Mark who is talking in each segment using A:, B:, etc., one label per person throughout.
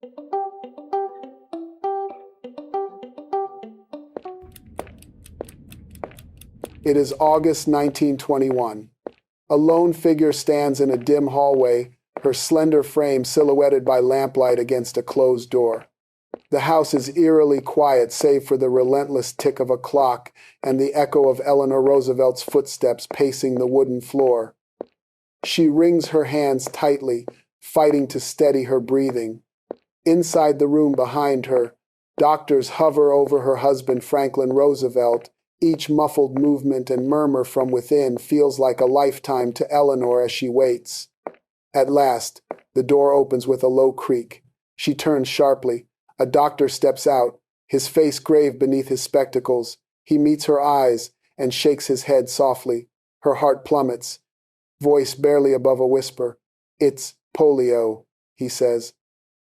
A: It is August 1921. A lone figure stands in a dim hallway, her slender frame silhouetted by lamplight against a closed door. The house is eerily quiet save for the relentless tick of a clock and the echo of Eleanor Roosevelt's footsteps pacing the wooden floor. She wrings her hands tightly, fighting to steady her breathing. Inside the room behind her, doctors hover over her husband Franklin Roosevelt. Each muffled movement and murmur from within feels like a lifetime to Eleanor as she waits. At last, the door opens with a low creak. She turns sharply. A doctor steps out, his face grave beneath his spectacles. He meets her eyes and shakes his head softly. Her heart plummets, voice barely above a whisper. "It's polio," he says.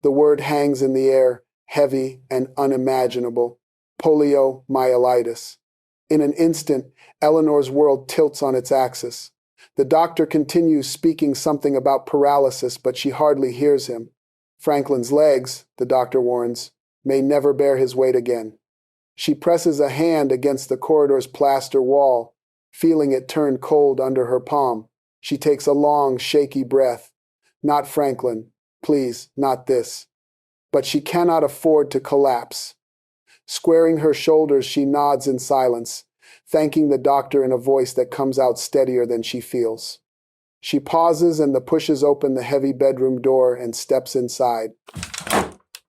A: The word hangs in the air, heavy and unimaginable. Poliomyelitis. In an instant, Eleanor's world tilts on its axis. The doctor continues speaking something about paralysis, but she hardly hears him. Franklin's legs, the doctor warns, may never bear his weight again. She presses a hand against the corridor's plaster wall, feeling it turn cold under her palm. She takes a long, shaky breath. Not Franklin. Please, not this. But she cannot afford to collapse. Squaring her shoulders, she nods in silence, thanking the doctor in a voice that comes out steadier than she feels. She pauses and pushes open the heavy bedroom door and steps inside.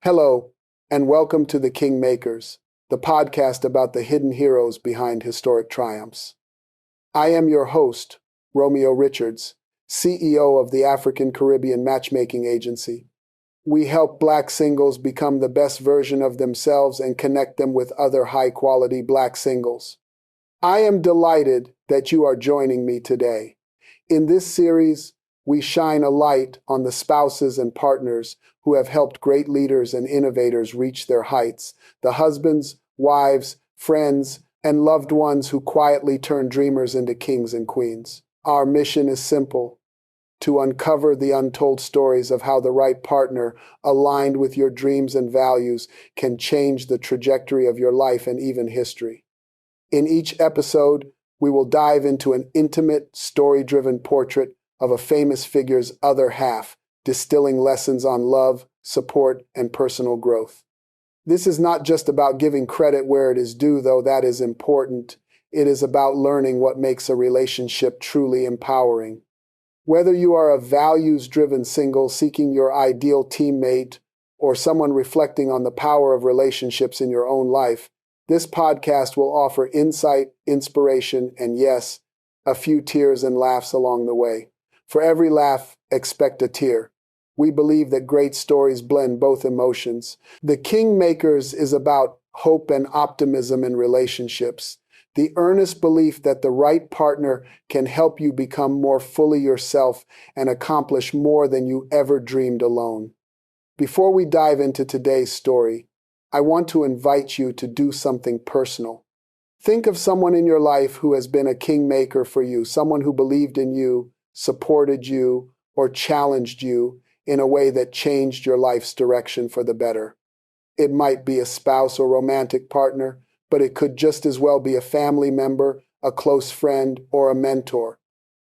A: Hello, and welcome to The Kingmakers, the podcast about the hidden heroes behind historic triumphs. I am your host, Romeo Richards, CEO of the African-Caribbean Matchmaking Agency. We help Black singles become the best version of themselves and connect them with other high-quality Black singles. I am delighted that you are joining me today. In this series, we shine a light on the spouses and partners who have helped great leaders and innovators reach their heights, the husbands, wives, friends, and loved ones who quietly turn dreamers into kings and queens. Our mission is simple: to uncover the untold stories of how the right partner, aligned with your dreams and values, can change the trajectory of your life and even history. In each episode, we will dive into an intimate, story-driven portrait of a famous figure's other half, distilling lessons on love, support, and personal growth. This is not just about giving credit where it is due, though that is important. It is about learning what makes a relationship truly empowering. Whether you are a values-driven single seeking your ideal teammate or someone reflecting on the power of relationships in your own life, this podcast will offer insight, inspiration, and yes, a few tears and laughs along the way. For every laugh, expect a tear. We believe that great stories blend both emotions. The Kingmakers is about hope and optimism in relationships. The earnest belief that the right partner can help you become more fully yourself and accomplish more than you ever dreamed alone. Before we dive into today's story, I want to invite you to do something personal. Think of someone in your life who has been a kingmaker for you, someone who believed in you, supported you, or challenged you in a way that changed your life's direction for the better. It might be a spouse or romantic partner, but it could just as well be a family member, a close friend, or a mentor.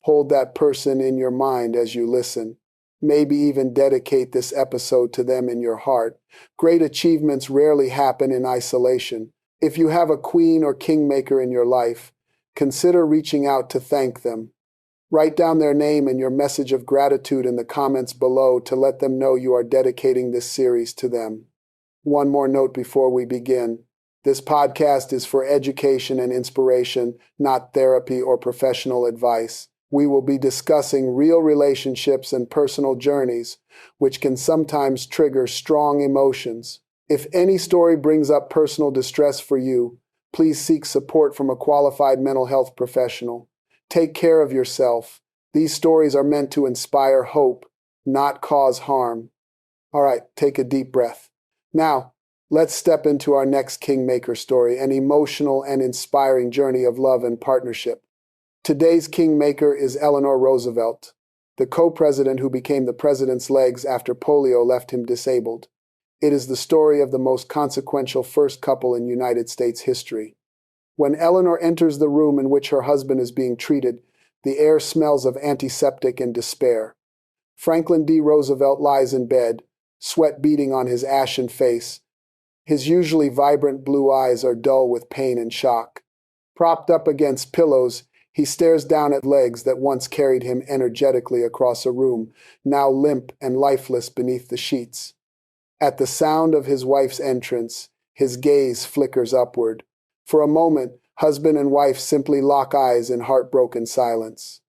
A: Hold that person in your mind as you listen. Maybe even dedicate this episode to them in your heart. Great achievements rarely happen in isolation. If you have a queen or kingmaker in your life, consider reaching out to thank them. Write down their name and your message of gratitude in the comments below to let them know you are dedicating this series to them. One more note before we begin. This podcast is for education and inspiration, not therapy or professional advice. We will be discussing real relationships and personal journeys, which can sometimes trigger strong emotions. If any story brings up personal distress for you, please seek support from a qualified mental health professional. Take care of yourself. These stories are meant to inspire hope, not cause harm. All right, take a deep breath. Now, let's step into our next Kingmaker story, an emotional and inspiring journey of love and partnership. Today's Kingmaker is Eleanor Roosevelt, the co-president who became the president's legs after polio left him disabled. It is the story of the most consequential first couple in United States history. When Eleanor enters the room in which her husband is being treated, the air smells of antiseptic and despair. Franklin D. Roosevelt lies in bed, sweat beading on his ashen face. His usually vibrant blue eyes are dull with pain and shock. Propped up against pillows, he stares down at legs that once carried him energetically across a room, now limp and lifeless beneath the sheets. At the sound of his wife's entrance, his gaze flickers upward. For a moment, husband and wife simply lock eyes in heartbroken silence.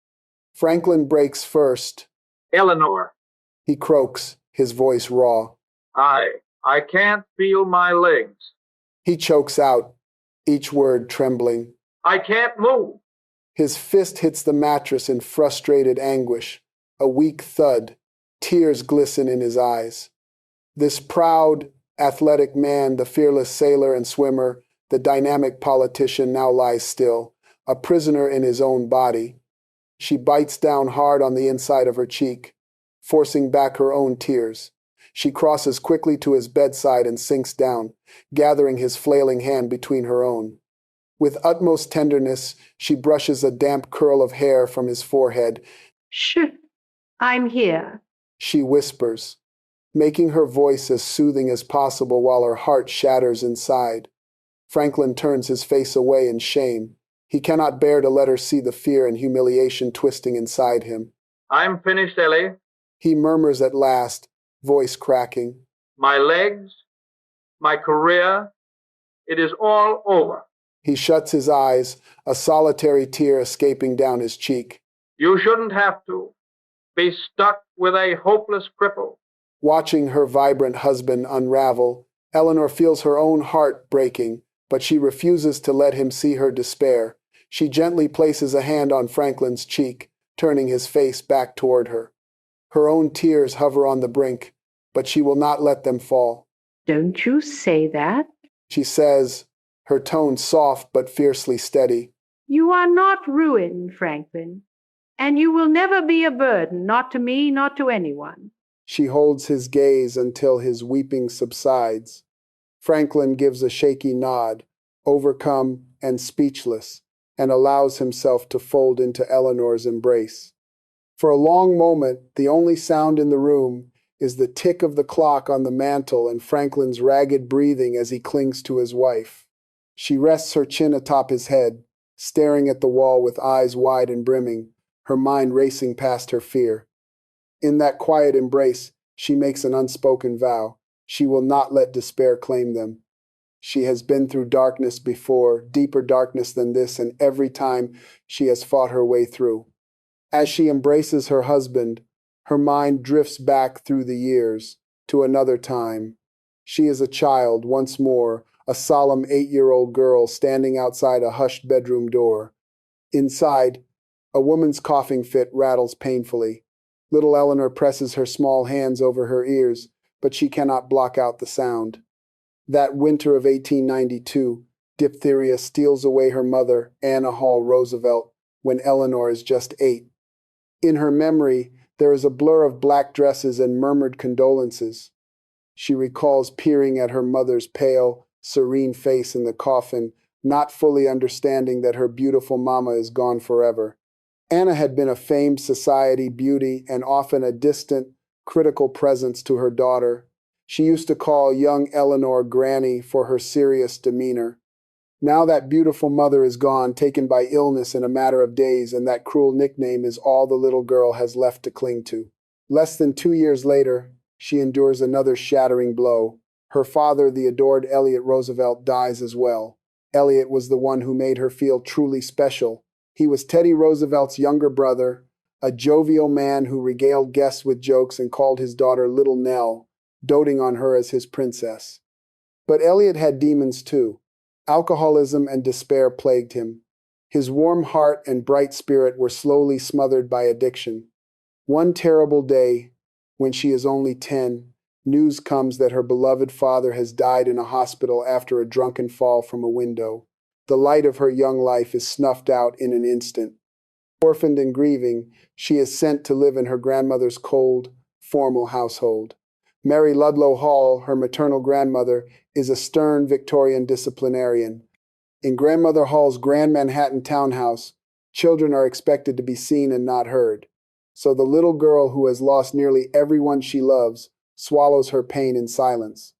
A: Franklin breaks first.
B: Eleanor,
A: He croaks, his voice raw.
B: I can't feel my legs.
A: He chokes out, each word trembling.
B: I can't move.
A: His fist hits the mattress in frustrated anguish. A weak thud. Tears glisten in his eyes. This proud, athletic man, the fearless sailor and swimmer, the dynamic politician, now lies still, a prisoner in his own body. She bites down hard on the inside of her cheek, forcing back her own tears. She crosses quickly to his bedside and sinks down, gathering his flailing hand between her own. With utmost tenderness, she brushes a damp curl of hair from his forehead.
C: Shh, I'm here.
A: She whispers, making her voice as soothing as possible while her heart shatters inside. Franklin turns his face away in shame. He cannot bear to let her see the fear and humiliation twisting inside him.
B: I'm finished, Ellie.
A: He murmurs at last, voice cracking.
B: My legs, my career, it is all over.
A: He shuts his eyes, a solitary tear escaping down his cheek.
B: You shouldn't have to be stuck with a hopeless cripple.
A: Watching her vibrant husband unravel, Eleanor feels her own heart breaking, but she refuses to let him see her despair. She gently places a hand on Franklin's cheek, turning his face back toward her. Her own tears hover on the brink, but she will not let them fall.
C: Don't you say that.
A: She says, her tone soft but fiercely steady.
C: You are not ruined, Franklin, and you will never be a burden, not to me, not to anyone.
A: She holds his gaze until his weeping subsides. Franklin gives a shaky nod, overcome and speechless, and allows himself to fold into Eleanor's embrace. For a long moment, the only sound in the room is the tick of the clock on the mantel and Franklin's ragged breathing as he clings to his wife. She rests her chin atop his head, staring at the wall with eyes wide and brimming, her mind racing past her fear. In that quiet embrace, she makes an unspoken vow. She will not let despair claim them. She has been through darkness before, deeper darkness than this, and every time she has fought her way through. As she embraces her husband, her mind drifts back through the years to another time. She is a child once more, a solemn 8-year-old girl standing outside a hushed bedroom door. Inside, a woman's coughing fit rattles painfully. Little Eleanor presses her small hands over her ears, but she cannot block out the sound. That winter of 1892, diphtheria steals away her mother, Anna Hall Roosevelt, when Eleanor is just 8. In her memory, there is a blur of black dresses and murmured condolences. She recalls peering at her mother's pale, serene face in the coffin, not fully understanding that her beautiful mama is gone forever. Anna had been a famed society beauty and often a distant, critical presence to her daughter. She used to call young Eleanor Granny for her serious demeanor. Now that beautiful mother is gone, taken by illness in a matter of days, and that cruel nickname is all the little girl has left to cling to. Less than 2 years later, she endures another shattering blow. Her father, the adored Elliot Roosevelt, dies as well. Elliot was the one who made her feel truly special. He was Teddy Roosevelt's younger brother, a jovial man who regaled guests with jokes and called his daughter Little Nell, doting on her as his princess. But Elliot had demons too. Alcoholism and despair plagued him. His warm heart and bright spirit were slowly smothered by addiction. One terrible day, when she is only 10, news comes that her beloved father has died in a hospital after a drunken fall from a window. The light of her young life is snuffed out in an instant. Orphaned and grieving, she is sent to live in her grandmother's cold, formal household. Mary Ludlow Hall, her maternal grandmother, is a stern Victorian disciplinarian. In Grandmother Hall's Grand Manhattan townhouse, children are expected to be seen and not heard. So the little girl who has lost nearly everyone she loves swallows her pain in silence.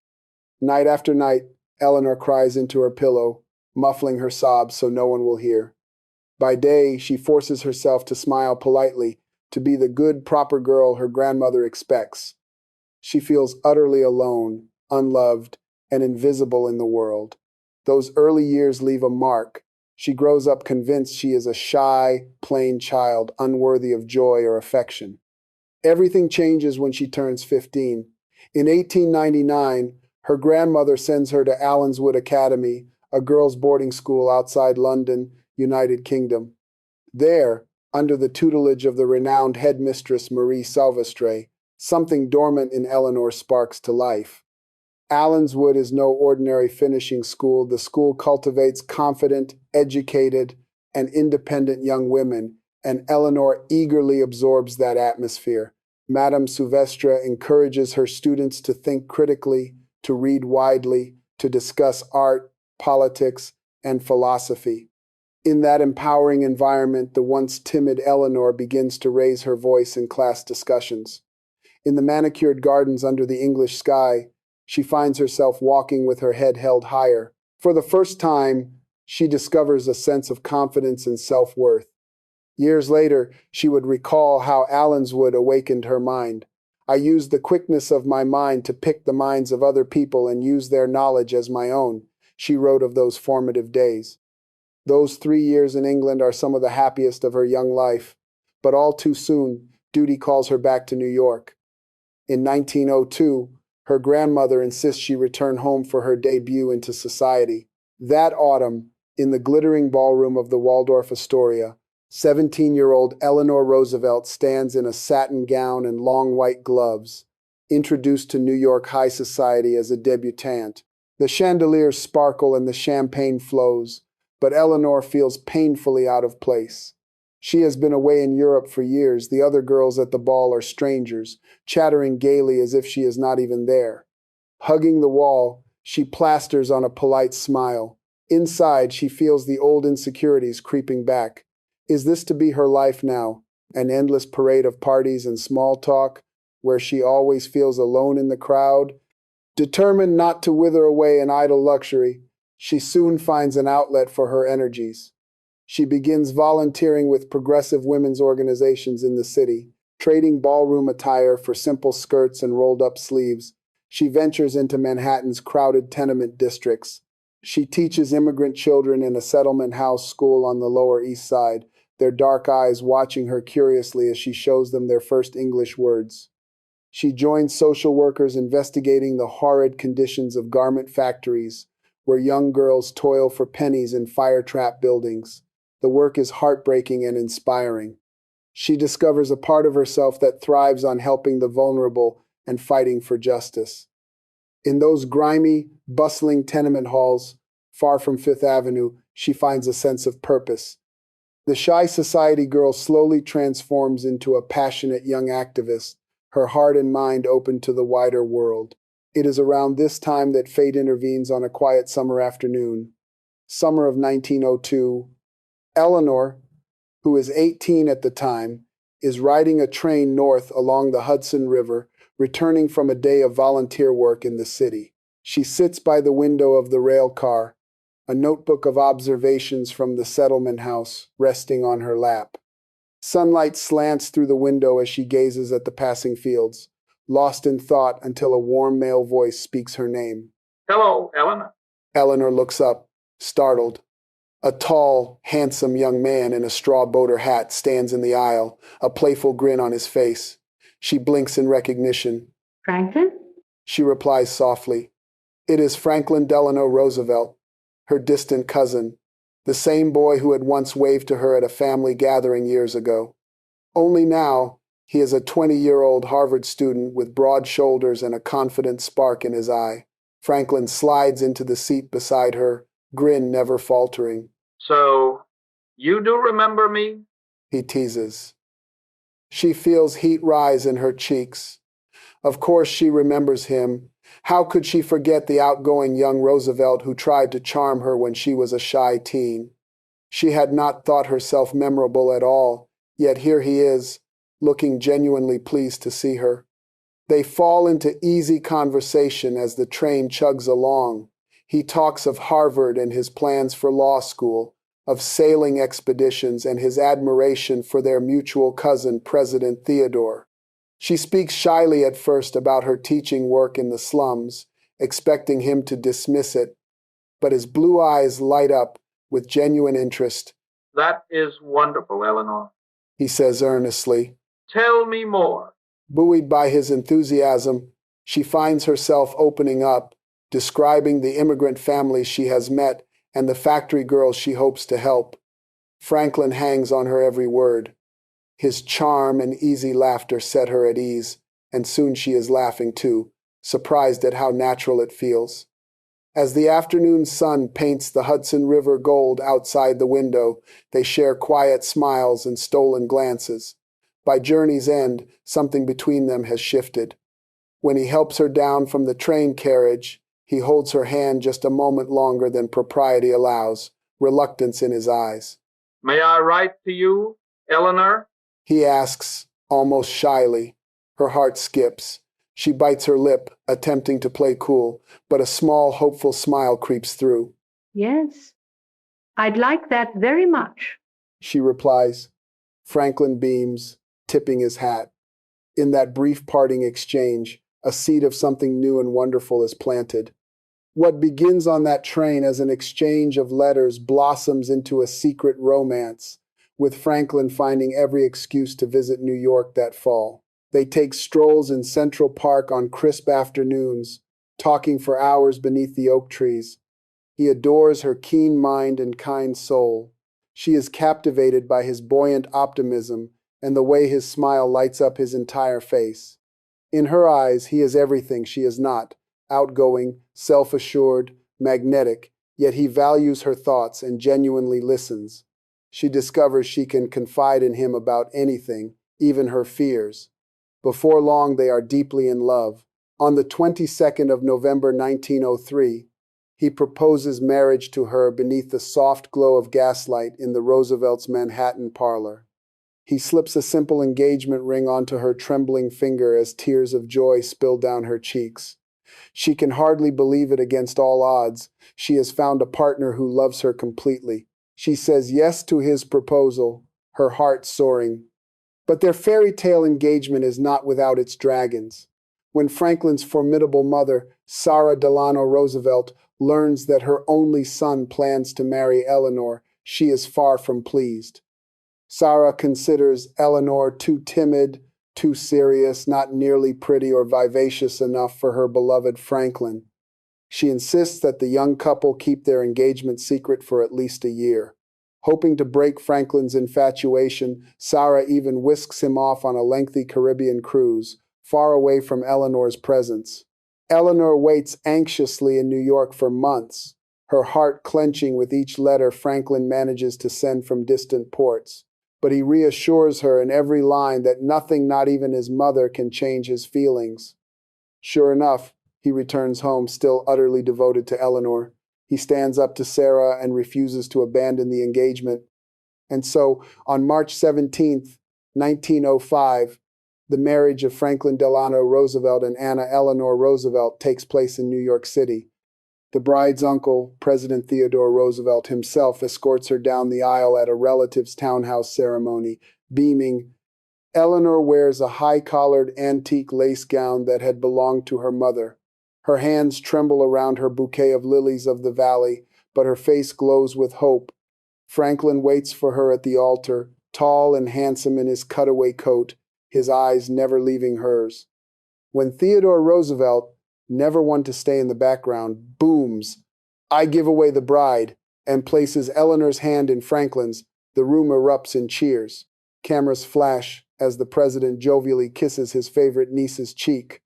A: Night after night, Eleanor cries into her pillow, muffling her sobs so no one will hear. By day, she forces herself to smile politely, to be the good, proper girl her grandmother expects. She feels utterly alone, unloved, and invisible in the world. Those early years leave a mark. She grows up convinced she is a shy, plain child, unworthy of joy or affection. Everything changes when she turns 15. In 1899, her grandmother sends her to Allenswood Academy, a girls' boarding school outside London, United Kingdom. There, under the tutelage of the renowned headmistress Marie Salvestre, something dormant in Eleanor sparks to life. Allenswood is no ordinary finishing school. The school cultivates confident, educated, and independent young women, and Eleanor eagerly absorbs that atmosphere. Madame Silvestre encourages her students to think critically, to read widely, to discuss art, politics, and philosophy. In that empowering environment, the once timid Eleanor begins to raise her voice in class discussions. In the manicured gardens under the English sky, she finds herself walking with her head held higher. For the first time, she discovers a sense of confidence and self-worth. Years later, she would recall how Allenswood awakened her mind. I used the quickness of my mind to pick the minds of other people and use their knowledge as my own, she wrote of those formative days. Those 3 years in England are some of the happiest of her young life, but all too soon, duty calls her back to New York. In 1902, her grandmother insists she return home for her debut into society. That autumn, in the glittering ballroom of the Waldorf Astoria, 17-year-old Eleanor Roosevelt stands in a satin gown and long white gloves, introduced to New York high society as a debutante. The chandeliers sparkle and the champagne flows, but Eleanor feels painfully out of place. She has been away in Europe for years. The other girls at the ball are strangers, chattering gaily as if she is not even there. Hugging the wall, she plasters on a polite smile. Inside, she feels the old insecurities creeping back. Is this to be her life now? An endless parade of parties and small talk, where she always feels alone in the crowd? Determined not to wither away in idle luxury, she soon finds an outlet for her energies. She begins volunteering with progressive women's organizations in the city, trading ballroom attire for simple skirts and rolled-up sleeves. She ventures into Manhattan's crowded tenement districts. She teaches immigrant children in a settlement house school on the Lower East Side, their dark eyes watching her curiously as she shows them their first English words. She joins social workers investigating the horrid conditions of garment factories, where young girls toil for pennies in fire-trap buildings. The work is heartbreaking and inspiring. She discovers a part of herself that thrives on helping the vulnerable and fighting for justice. In those grimy, bustling tenement halls, far from Fifth Avenue, she finds a sense of purpose. The shy society girl slowly transforms into a passionate young activist, her heart and mind open to the wider world. It is around this time that fate intervenes on a quiet summer afternoon. Summer of 1902. Eleanor, who is 18 at the time, is riding a train north along the Hudson River, returning from a day of volunteer work in the city. She sits by the window of the rail car, a notebook of observations from the settlement house resting on her lap. Sunlight slants through the window as she gazes at the passing fields, lost in thought until a warm male voice speaks her name.
B: Hello, Eleanor.
A: Eleanor looks up, startled. A tall, handsome young man in a straw boater hat stands in the aisle, a playful grin on his face. She blinks in recognition.
C: Franklin?
A: She replies softly. It is Franklin Delano Roosevelt, her distant cousin, the same boy who had once waved to her at a family gathering years ago. Only now, he is a 20-year-old Harvard student with broad shoulders and a confident spark in his eye. Franklin slides into the seat beside her, grin never faltering.
B: So, you do remember me?
A: He teases. She feels heat rise in her cheeks. Of course she remembers him. How could she forget the outgoing young Roosevelt who tried to charm her when she was a shy teen? She had not thought herself memorable at all, yet here he is, looking genuinely pleased to see her. They fall into easy conversation as the train chugs along. He talks of Harvard and his plans for law school, of sailing expeditions and his admiration for their mutual cousin, President Theodore. She speaks shyly at first about her teaching work in the slums, expecting him to dismiss it, but his blue eyes light up with genuine interest.
B: That is wonderful, Eleanor.
A: He says earnestly.
B: Tell me more.
A: Buoyed by his enthusiasm, she finds herself opening up, describing the immigrant families she has met and the factory girls she hopes to help. Franklin hangs on her every word. His charm and easy laughter set her at ease, and soon she is laughing too, surprised at how natural it feels. As the afternoon sun paints the Hudson River gold outside the window, they share quiet smiles and stolen glances. By journey's end, something between them has shifted. When he helps her down from the train carriage, he holds her hand just a moment longer than propriety allows, reluctance in his eyes.
B: May I write to you, Eleanor?
A: He asks, almost shyly. Her heart skips. She bites her lip, attempting to play cool, but a small, hopeful smile creeps through.
C: Yes, I'd like that very much,
A: She replies. Franklin beams, tipping his hat. In that brief parting exchange, a seed of something new and wonderful is planted. What begins on that train as an exchange of letters blossoms into a secret romance, with Franklin finding every excuse to visit New York that fall. They take strolls in Central Park on crisp afternoons, talking for hours beneath the oak trees. He adores her keen mind and kind soul. She is captivated by his buoyant optimism and the way his smile lights up his entire face. In her eyes, he is everything she is not, outgoing, self-assured, magnetic, yet he values her thoughts and genuinely listens. She discovers she can confide in him about anything, even her fears. Before long, they are deeply in love. On the 22nd of November 1903, he proposes marriage to her beneath the soft glow of gaslight in the Roosevelt's Manhattan parlor. He slips a simple engagement ring onto her trembling finger as tears of joy spill down her cheeks. She can hardly believe it against all odds. She has found a partner who loves her completely. She says yes to his proposal, her heart soaring. But their fairy tale engagement is not without its dragons. When Franklin's formidable mother, Sarah Delano Roosevelt, learns that her only son plans to marry Eleanor, she is far from pleased. Sarah considers Eleanor too timid, too serious, not nearly pretty or vivacious enough for her beloved Franklin. She insists that the young couple keep their engagement secret for at least a year. Hoping to break Franklin's infatuation, Sarah even whisks him off on a lengthy Caribbean cruise, far away from Eleanor's presence. Eleanor waits anxiously in New York for months, her heart clenching with each letter Franklin manages to send from distant ports. But he reassures her in every line that nothing, not even his mother, can change his feelings. Sure enough, he returns home still utterly devoted to Eleanor. He stands up to Sarah and refuses to abandon the engagement. And so, on March 17th, 1905, the marriage of Franklin Delano Roosevelt and Anna Eleanor Roosevelt takes place in New York City. The bride's uncle, President Theodore Roosevelt himself, escorts her down the aisle at a relative's townhouse ceremony, beaming. Eleanor wears a high-collared antique lace gown that had belonged to her mother. Her hands tremble around her bouquet of lilies of the valley, but her face glows with hope. Franklin waits for her at the altar, tall and handsome in his cutaway coat, his eyes never leaving hers. When Theodore Roosevelt, never one to stay in the background, booms, "I give away the bride," and places Eleanor's hand in Franklin's, the room erupts in cheers. Cameras flash as the president jovially kisses his favorite niece's cheek.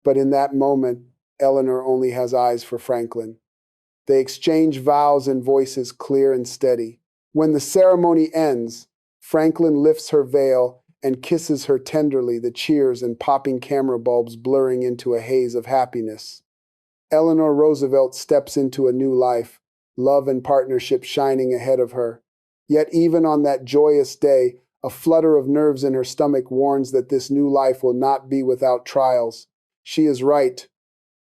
A: But in that moment, Eleanor only has eyes for Franklin. They exchange vows in voices clear and steady. When the ceremony ends, Franklin lifts her veil and kisses her tenderly, the cheers and popping camera bulbs blurring into a haze of happiness. Eleanor Roosevelt steps into a new life, love and partnership shining ahead of her. Yet even on that joyous day, a flutter of nerves in her stomach warns that this new life will not be without trials. She is right.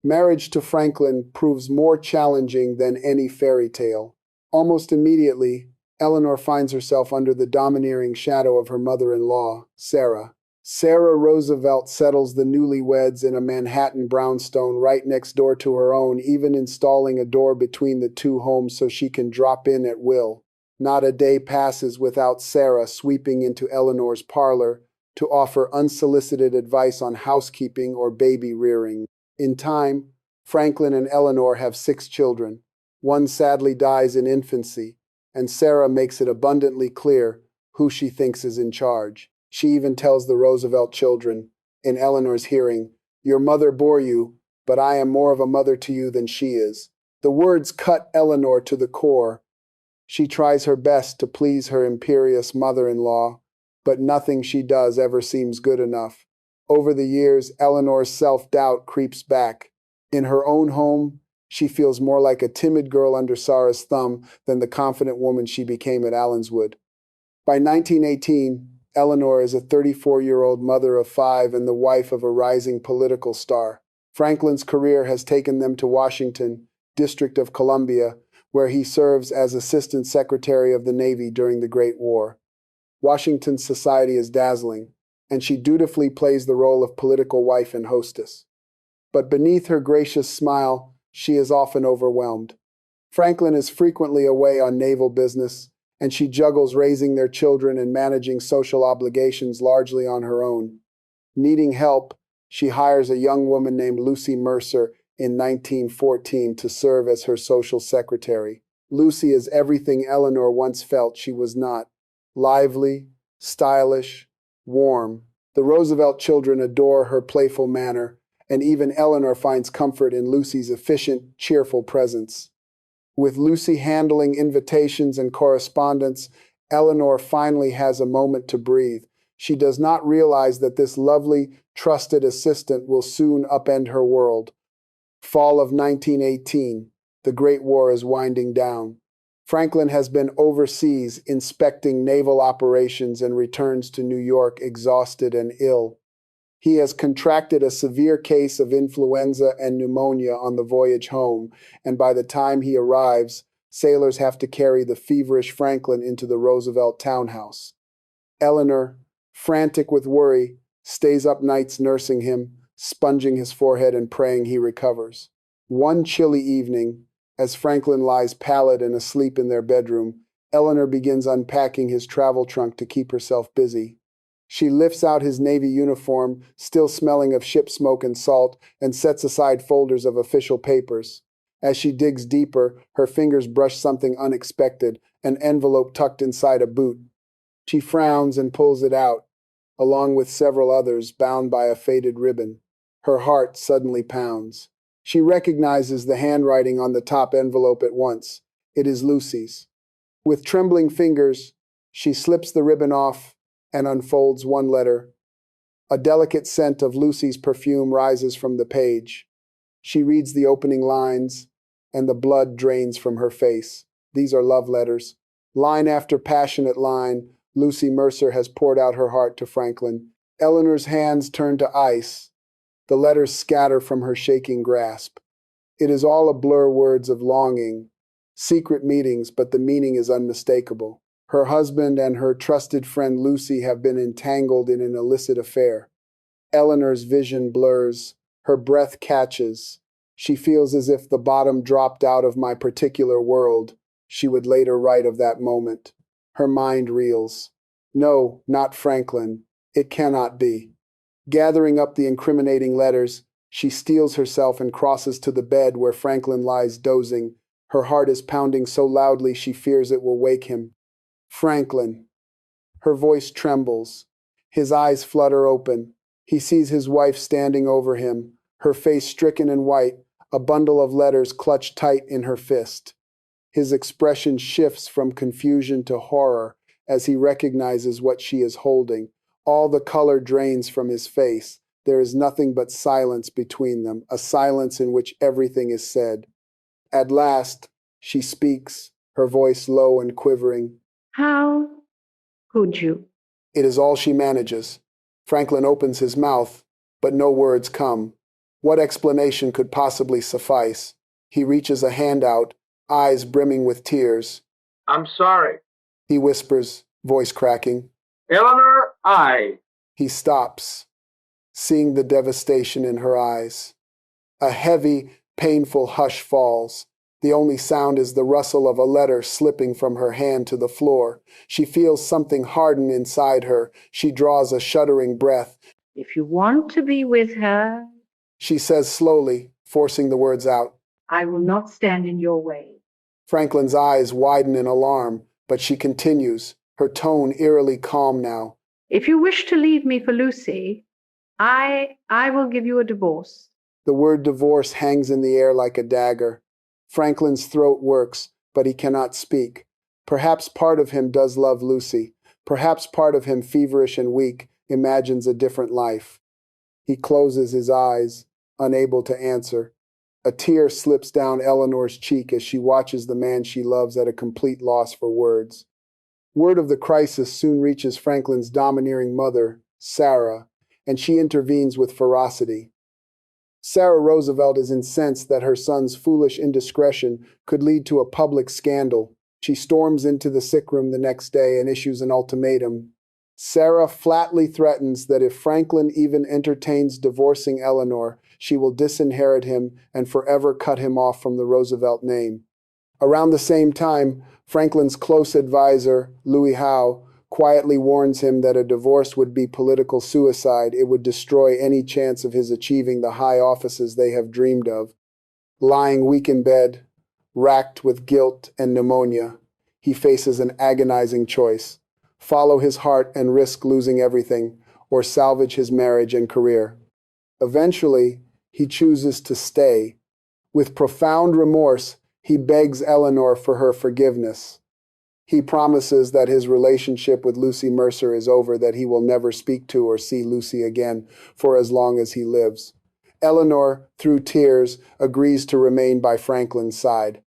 A: Marriage to Franklin proves more challenging than any fairy tale. Almost immediately, Eleanor finds herself under the domineering shadow of her mother-in-law, Sarah. Sarah Roosevelt settles the newlyweds in a Manhattan brownstone right next door to her own, even installing a door between the two homes so she can drop in at will. Not a day passes without Sarah sweeping into Eleanor's parlor to offer unsolicited advice on housekeeping or baby rearing. In time, Franklin and Eleanor have 6 children. One sadly dies in infancy, and Sarah makes it abundantly clear who she thinks is in charge. She even tells the Roosevelt children, in Eleanor's hearing, "Your mother bore you, but I am more of a mother to you than she is." The words cut Eleanor to the core. She tries her best to please her imperious mother-in-law, but nothing she does ever seems good enough. Over the years, Eleanor's self-doubt creeps back. In her own home, she feels more like a timid girl under Sarah's thumb than the confident woman she became at Allenswood. By 1918, Eleanor is a 34-year-old mother of 5 and the wife of a rising political star. Franklin's career has taken them to Washington, District of Columbia, where he serves as Assistant Secretary of the Navy during the Great War. Washington's society is dazzling, and she dutifully plays the role of political wife and hostess. But beneath her gracious smile, she is often overwhelmed. Franklin is frequently away on naval business, and she juggles raising their children and managing social obligations largely on her own. Needing help, she hires a young woman named Lucy Mercer in 1914 to serve as her social secretary. Lucy is everything Eleanor once felt she was not: lively, stylish, warm. The Roosevelt children adore her playful manner, and even Eleanor finds comfort in Lucy's efficient, cheerful presence. With Lucy handling invitations and correspondence, Eleanor finally has a moment to breathe. She does not realize that this lovely, trusted assistant will soon upend her world. Fall of 1918. The Great War is winding down. Franklin has been overseas inspecting naval operations and returns to New York exhausted and ill. He has contracted a severe case of influenza and pneumonia on the voyage home, and by the time he arrives, sailors have to carry the feverish Franklin into the Roosevelt townhouse. Eleanor, frantic with worry, stays up nights nursing him, sponging his forehead and praying he recovers. One chilly evening, as Franklin lies pallid and asleep in their bedroom, Eleanor begins unpacking his travel trunk to keep herself busy. She lifts out his Navy uniform, still smelling of ship smoke and salt, and sets aside folders of official papers. As she digs deeper, her fingers brush something unexpected, an envelope tucked inside a boot. She frowns and pulls it out, along with several others bound by a faded ribbon. Her heart suddenly pounds. She recognizes the handwriting on the top envelope at once. It is Lucy's. With trembling fingers, she slips the ribbon off and unfolds one letter. A delicate scent of Lucy's perfume rises from the page. She reads the opening lines, and the blood drains from her face. These are love letters. Line after passionate line, Lucy Mercer has poured out her heart to Franklin. Eleanor's hands turn to ice. The letters scatter from her shaking grasp. It is all a blur, words of longing, secret meetings, but the meaning is unmistakable. Her husband and her trusted friend Lucy have been entangled in an illicit affair. Eleanor's vision blurs. Her breath catches. She feels as if the bottom dropped out of my particular world, she would later write of that moment. Her mind reels. No, not Franklin. It cannot be. Gathering up the incriminating letters, she steels herself and crosses to the bed where Franklin lies dozing. Her heart is pounding so loudly she fears it will wake him. Franklin. Her voice trembles. His eyes flutter open. He sees his wife standing over him, her face stricken and white, a bundle of letters clutched tight in her fist. His expression shifts from confusion to horror as he recognizes what she is holding, All the color drains from his face. There is nothing but silence between them, a silence in which everything is said. At last, she speaks, her voice low and quivering.
C: How could you?
A: It is all she manages. Franklin opens his mouth, but no words come. What explanation could possibly suffice? He reaches a hand out, eyes brimming with tears.
B: I'm sorry.
A: He whispers, voice cracking.
B: Eleanor, I.
A: He stops, seeing the devastation in her eyes. A heavy, painful hush falls. The only sound is the rustle of a letter slipping from her hand to the floor. She feels something harden inside her. She draws a shuddering breath.
C: If you want to be with her,
A: She says slowly, forcing the words out.
C: I will not stand in your way.
A: Franklin's eyes widen in alarm, but she continues, her tone eerily calm now.
C: If you wish to leave me for Lucy, I will give you a divorce.
A: The word divorce hangs in the air like a dagger. Franklin's throat works, but he cannot speak. Perhaps part of him does love Lucy. Perhaps part of him, feverish and weak, imagines a different life. He closes his eyes, unable to answer. A tear slips down Eleanor's cheek as she watches the man she loves at a complete loss for words. Word of the crisis soon reaches Franklin's domineering mother, Sarah, and she intervenes with ferocity. Sarah Roosevelt is incensed that her son's foolish indiscretion could lead to a public scandal. She storms into the sick room the next day and issues an ultimatum. Sarah flatly threatens that if Franklin even entertains divorcing Eleanor, she will disinherit him and forever cut him off from the Roosevelt name. Around the same time, Franklin's close advisor, Louis Howe, quietly warns him that a divorce would be political suicide. It would destroy any chance of his achieving the high offices they have dreamed of. Lying weak in bed, racked with guilt and pneumonia, he faces an agonizing choice: follow his heart and risk losing everything, or salvage his marriage and career. Eventually, he chooses to stay. With profound remorse, he begs Eleanor for her forgiveness. He promises that his relationship with Lucy Mercer is over, that he will never speak to or see Lucy again for as long as he lives. Eleanor, through tears, agrees to remain by Franklin's side.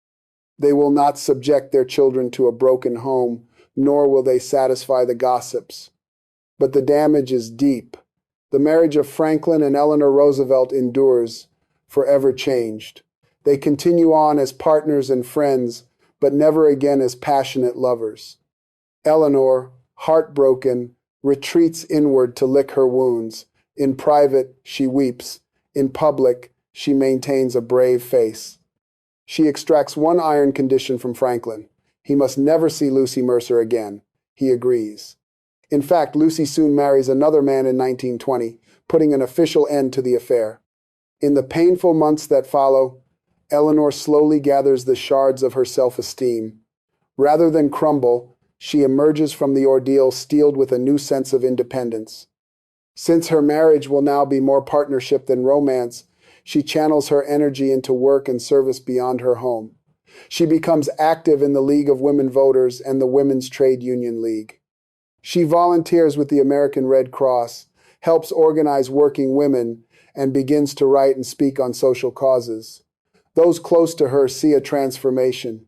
A: They will not subject their children to a broken home, nor will they satisfy the gossips. But the damage is deep. The marriage of Franklin and Eleanor Roosevelt endures, forever changed. They continue on as partners and friends, but never again as passionate lovers. Eleanor, heartbroken, retreats inward to lick her wounds. In private, she weeps. In public, she maintains a brave face. She extracts one iron condition from Franklin. He must never see Lucy Mercer again. He agrees. In fact, Lucy soon marries another man in 1920, putting an official end to the affair. In the painful months that follow, Eleanor slowly gathers the shards of her self-esteem. Rather than crumble, she emerges from the ordeal steeled with a new sense of independence. Since her marriage will now be more partnership than romance, she channels her energy into work and service beyond her home. She becomes active in the League of Women Voters and the Women's Trade Union League. She volunteers with the American Red Cross, helps organize working women, and begins to write and speak on social causes. Those close to her see a transformation.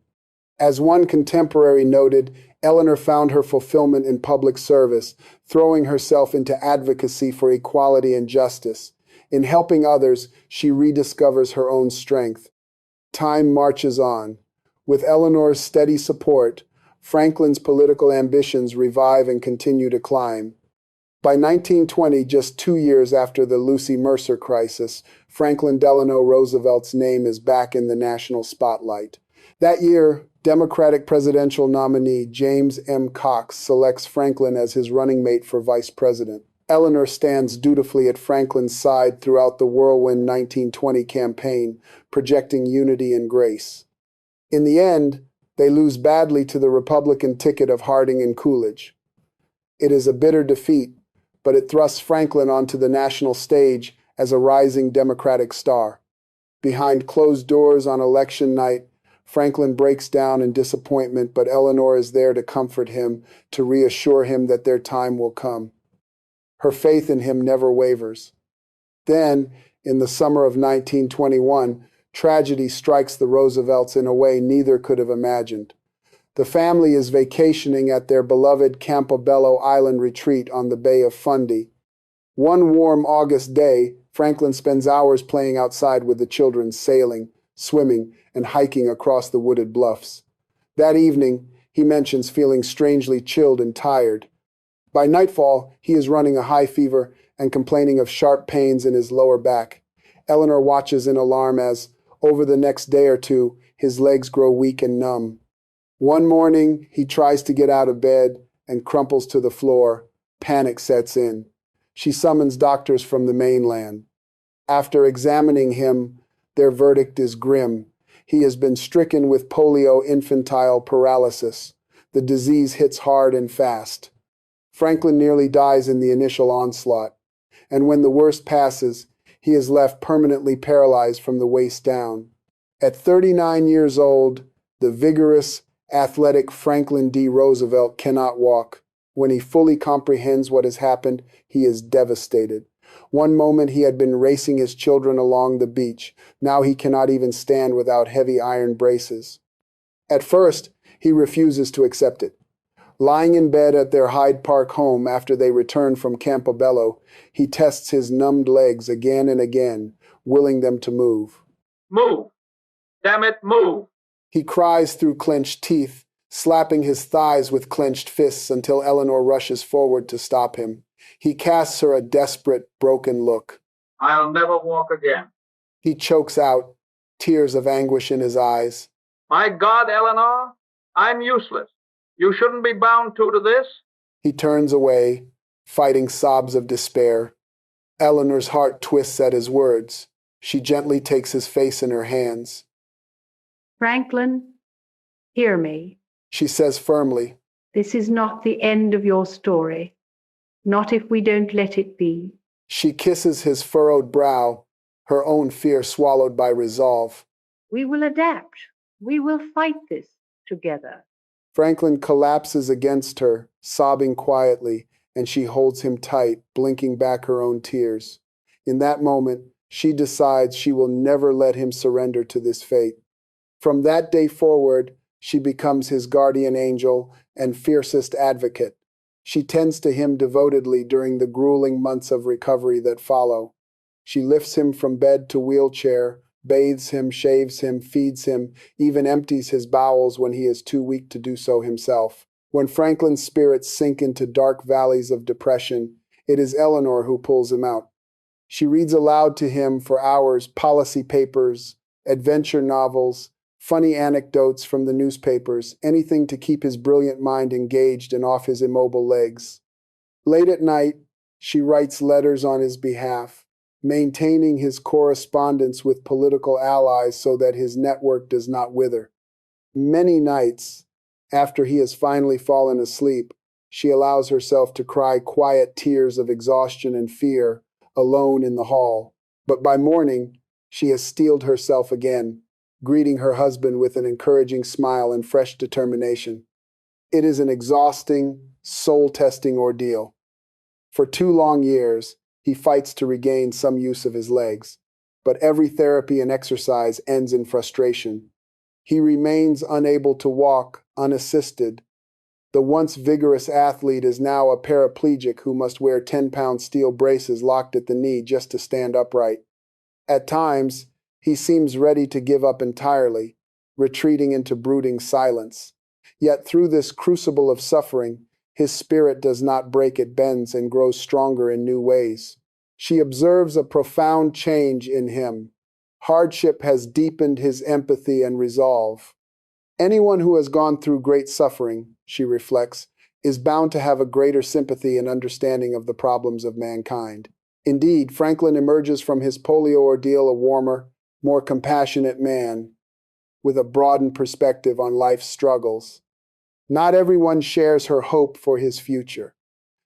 A: As one contemporary noted, Eleanor found her fulfillment in public service, throwing herself into advocacy for equality and justice. In helping others, she rediscovers her own strength. Time marches on. With Eleanor's steady support, Franklin's political ambitions revive and continue to climb. By 1920, just 2 years after the Lucy Mercer crisis, Franklin Delano Roosevelt's name is back in the national spotlight. That year, Democratic presidential nominee James M. Cox selects Franklin as his running mate for vice president. Eleanor stands dutifully at Franklin's side throughout the whirlwind 1920 campaign, projecting unity and grace. In the end, they lose badly to the Republican ticket of Harding and Coolidge. It is a bitter defeat, but it thrusts Franklin onto the national stage as a rising Democratic star. Behind closed doors on election night, Franklin breaks down in disappointment, but Eleanor is there to comfort him, to reassure him that their time will come. Her faith in him never wavers. Then, in the summer of 1921, tragedy strikes the Roosevelts in a way neither could have imagined. The family is vacationing at their beloved Campobello Island retreat on the Bay of Fundy. One warm August day, Franklin spends hours playing outside with the children, sailing, swimming, and hiking across the wooded bluffs. That evening, he mentions feeling strangely chilled and tired. By nightfall, he is running a high fever and complaining of sharp pains in his lower back. Eleanor watches in alarm as, over the next day or two, his legs grow weak and numb. One morning, he tries to get out of bed and crumples to the floor. Panic sets in. She summons doctors from the mainland. After examining him, their verdict is grim. He has been stricken with polio infantile paralysis. The disease hits hard and fast. Franklin nearly dies in the initial onslaught, and when the worst passes, he is left permanently paralyzed from the waist down. At 39 years old, the vigorous, athletic Franklin D. Roosevelt cannot walk. When he fully comprehends what has happened, he is devastated. One moment he had been racing his children along the beach. Now he cannot even stand without heavy iron braces. At first, he refuses to accept it. Lying in bed at their Hyde Park home after they return from Campobello, he tests his numbed legs again and again, willing them to move.
B: Move! Damn it, move!
A: He cries through clenched teeth, slapping his thighs with clenched fists until Eleanor rushes forward to stop him. He casts her a desperate, broken look.
B: I'll never walk again.
A: He chokes out, tears of anguish in his eyes.
B: My God, Eleanor, I'm useless. You shouldn't be bound to this.
A: He turns away, fighting sobs of despair. Eleanor's heart twists at his words. She gently takes his face in her hands.
C: Franklin, hear me.
A: She says firmly,
C: This is not the end of your story. Not if we don't let it be.
A: She kisses his furrowed brow, her own fear swallowed by resolve.
C: We will adapt. We will fight this together.
A: Franklin collapses against her, sobbing quietly, and she holds him tight, blinking back her own tears. In that moment, she decides she will never let him surrender to this fate. From that day forward, she becomes his guardian angel and fiercest advocate. She tends to him devotedly during the grueling months of recovery that follow. She lifts him from bed to wheelchair, bathes him, shaves him, feeds him, even empties his bowels when he is too weak to do so himself. When Franklin's spirits sink into dark valleys of depression, it is Eleanor who pulls him out. She reads aloud to him for hours policy papers, adventure novels, funny anecdotes from the newspapers, anything to keep his brilliant mind engaged and off his immobile legs. Late at night, she writes letters on his behalf, maintaining his correspondence with political allies so that his network does not wither. Many nights, after he has finally fallen asleep, she allows herself to cry quiet tears of exhaustion and fear, alone in the hall. But by morning, she has steeled herself again, greeting her husband with an encouraging smile and fresh determination. It is an exhausting, soul-testing ordeal. For 2 long years, he fights to regain some use of his legs, but every therapy and exercise ends in frustration. He remains unable to walk, unassisted. The once vigorous athlete is now a paraplegic who must wear 10-pound steel braces locked at the knee just to stand upright. At times, he seems ready to give up entirely, retreating into brooding silence. Yet through this crucible of suffering, his spirit does not break, it bends and grows stronger in new ways. She observes a profound change in him. Hardship has deepened his empathy and resolve. Anyone who has gone through great suffering, she reflects, is bound to have a greater sympathy and understanding of the problems of mankind. Indeed, Franklin emerges from his polio ordeal a warmer, more compassionate man, with a broadened perspective on life's struggles. Not everyone shares her hope for his future.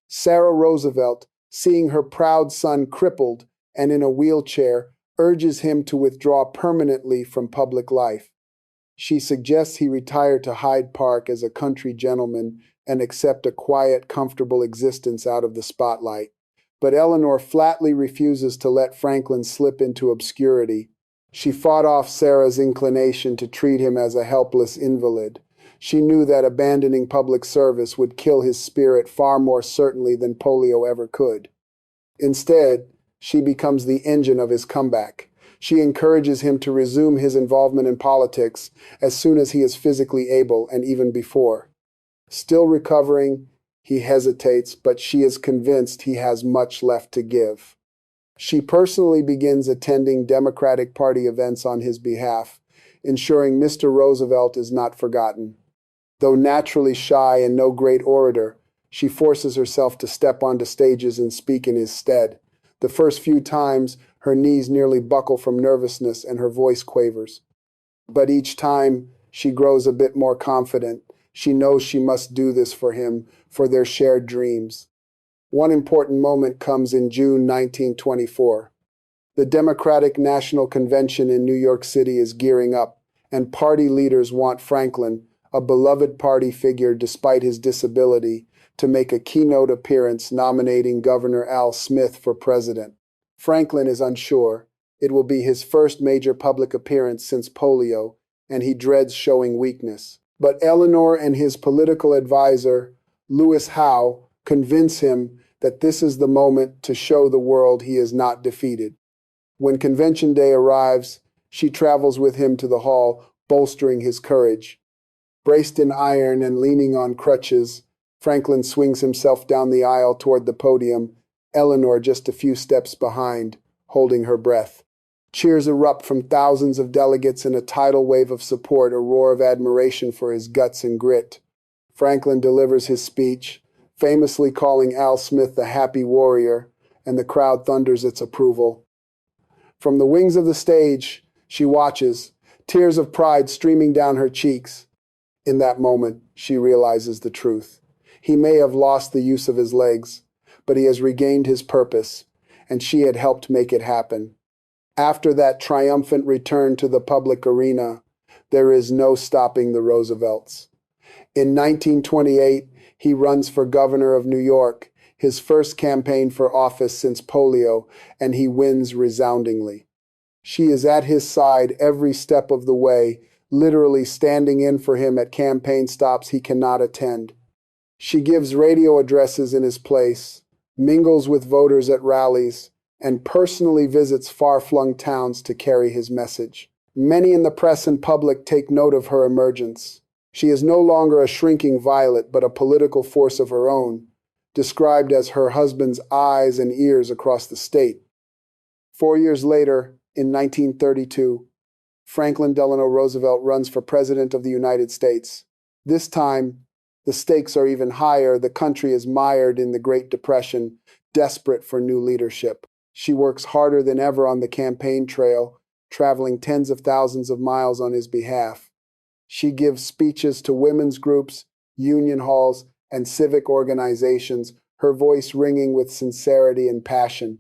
A: Sarah Roosevelt, seeing her proud son crippled and in a wheelchair, urges him to withdraw permanently from public life. She suggests he retire to Hyde Park as a country gentleman and accept a quiet, comfortable existence out of the spotlight. But Eleanor flatly refuses to let Franklin slip into obscurity. She fought off Sarah's inclination to treat him as a helpless invalid. She knew that abandoning public service would kill his spirit far more certainly than polio ever could. Instead, she becomes the engine of his comeback. She encourages him to resume his involvement in politics as soon as he is physically able and even before. Still recovering, he hesitates, but she is convinced he has much left to give. She personally begins attending Democratic Party events on his behalf, ensuring Mr. Roosevelt is not forgotten. Though naturally shy and no great orator, she forces herself to step onto stages and speak in his stead. The first few times, her knees nearly buckle from nervousness and her voice quavers. But each time, she grows a bit more confident. She knows she must do this for him, for their shared dreams. One important moment comes in June 1924. The Democratic National Convention in New York City is gearing up, and party leaders want Franklin, a beloved party figure despite his disability, to make a keynote appearance nominating Governor Al Smith for president. Franklin is unsure. It will be his first major public appearance since polio, and he dreads showing weakness. But Eleanor and his political advisor, Lewis Howe, convince him that this is the moment to show the world he is not defeated. When convention day arrives, she travels with him to the hall, bolstering his courage. Braced in iron and leaning on crutches, Franklin swings himself down the aisle toward the podium, Eleanor just a few steps behind, holding her breath. Cheers erupt from thousands of delegates in a tidal wave of support, a roar of admiration for his guts and grit. Franklin delivers his speech, famously calling Al Smith the happy warrior, and the crowd thunders its approval. From the wings of the stage, she watches, tears of pride streaming down her cheeks. In that moment, she realizes the truth. He may have lost the use of his legs, but he has regained his purpose, and she had helped make it happen. After that triumphant return to the public arena, there is no stopping the Roosevelts. In 1928, he runs for governor of New York, his first campaign for office since polio, and he wins resoundingly. She is at his side every step of the way, literally standing in for him at campaign stops he cannot attend. She gives radio addresses in his place, mingles with voters at rallies, and personally visits far-flung towns to carry his message. Many in the press and public take note of her emergence. She is no longer a shrinking violet, but a political force of her own, described as her husband's eyes and ears across the state. 4 years later, in 1932, Franklin Delano Roosevelt runs for President of the United States. This time, the stakes are even higher. The country is mired in the Great Depression, desperate for new leadership. She works harder than ever on the campaign trail, traveling tens of thousands of miles on his behalf. She gives speeches to women's groups, union halls, and civic organizations, her voice ringing with sincerity and passion.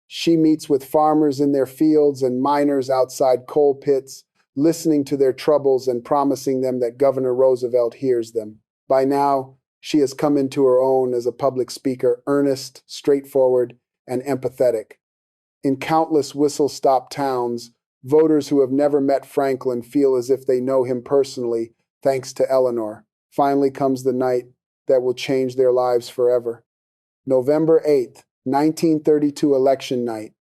A: She meets with farmers in their fields and miners outside coal pits, listening to their troubles and promising them that Governor Roosevelt hears them. By now, she has come into her own as a public speaker, earnest, straightforward, and empathetic. In countless whistle-stop towns, voters who have never met Franklin feel as if they know him personally, thanks to Eleanor. Finally comes the night that will change their lives forever. November 8th, 1932 election night.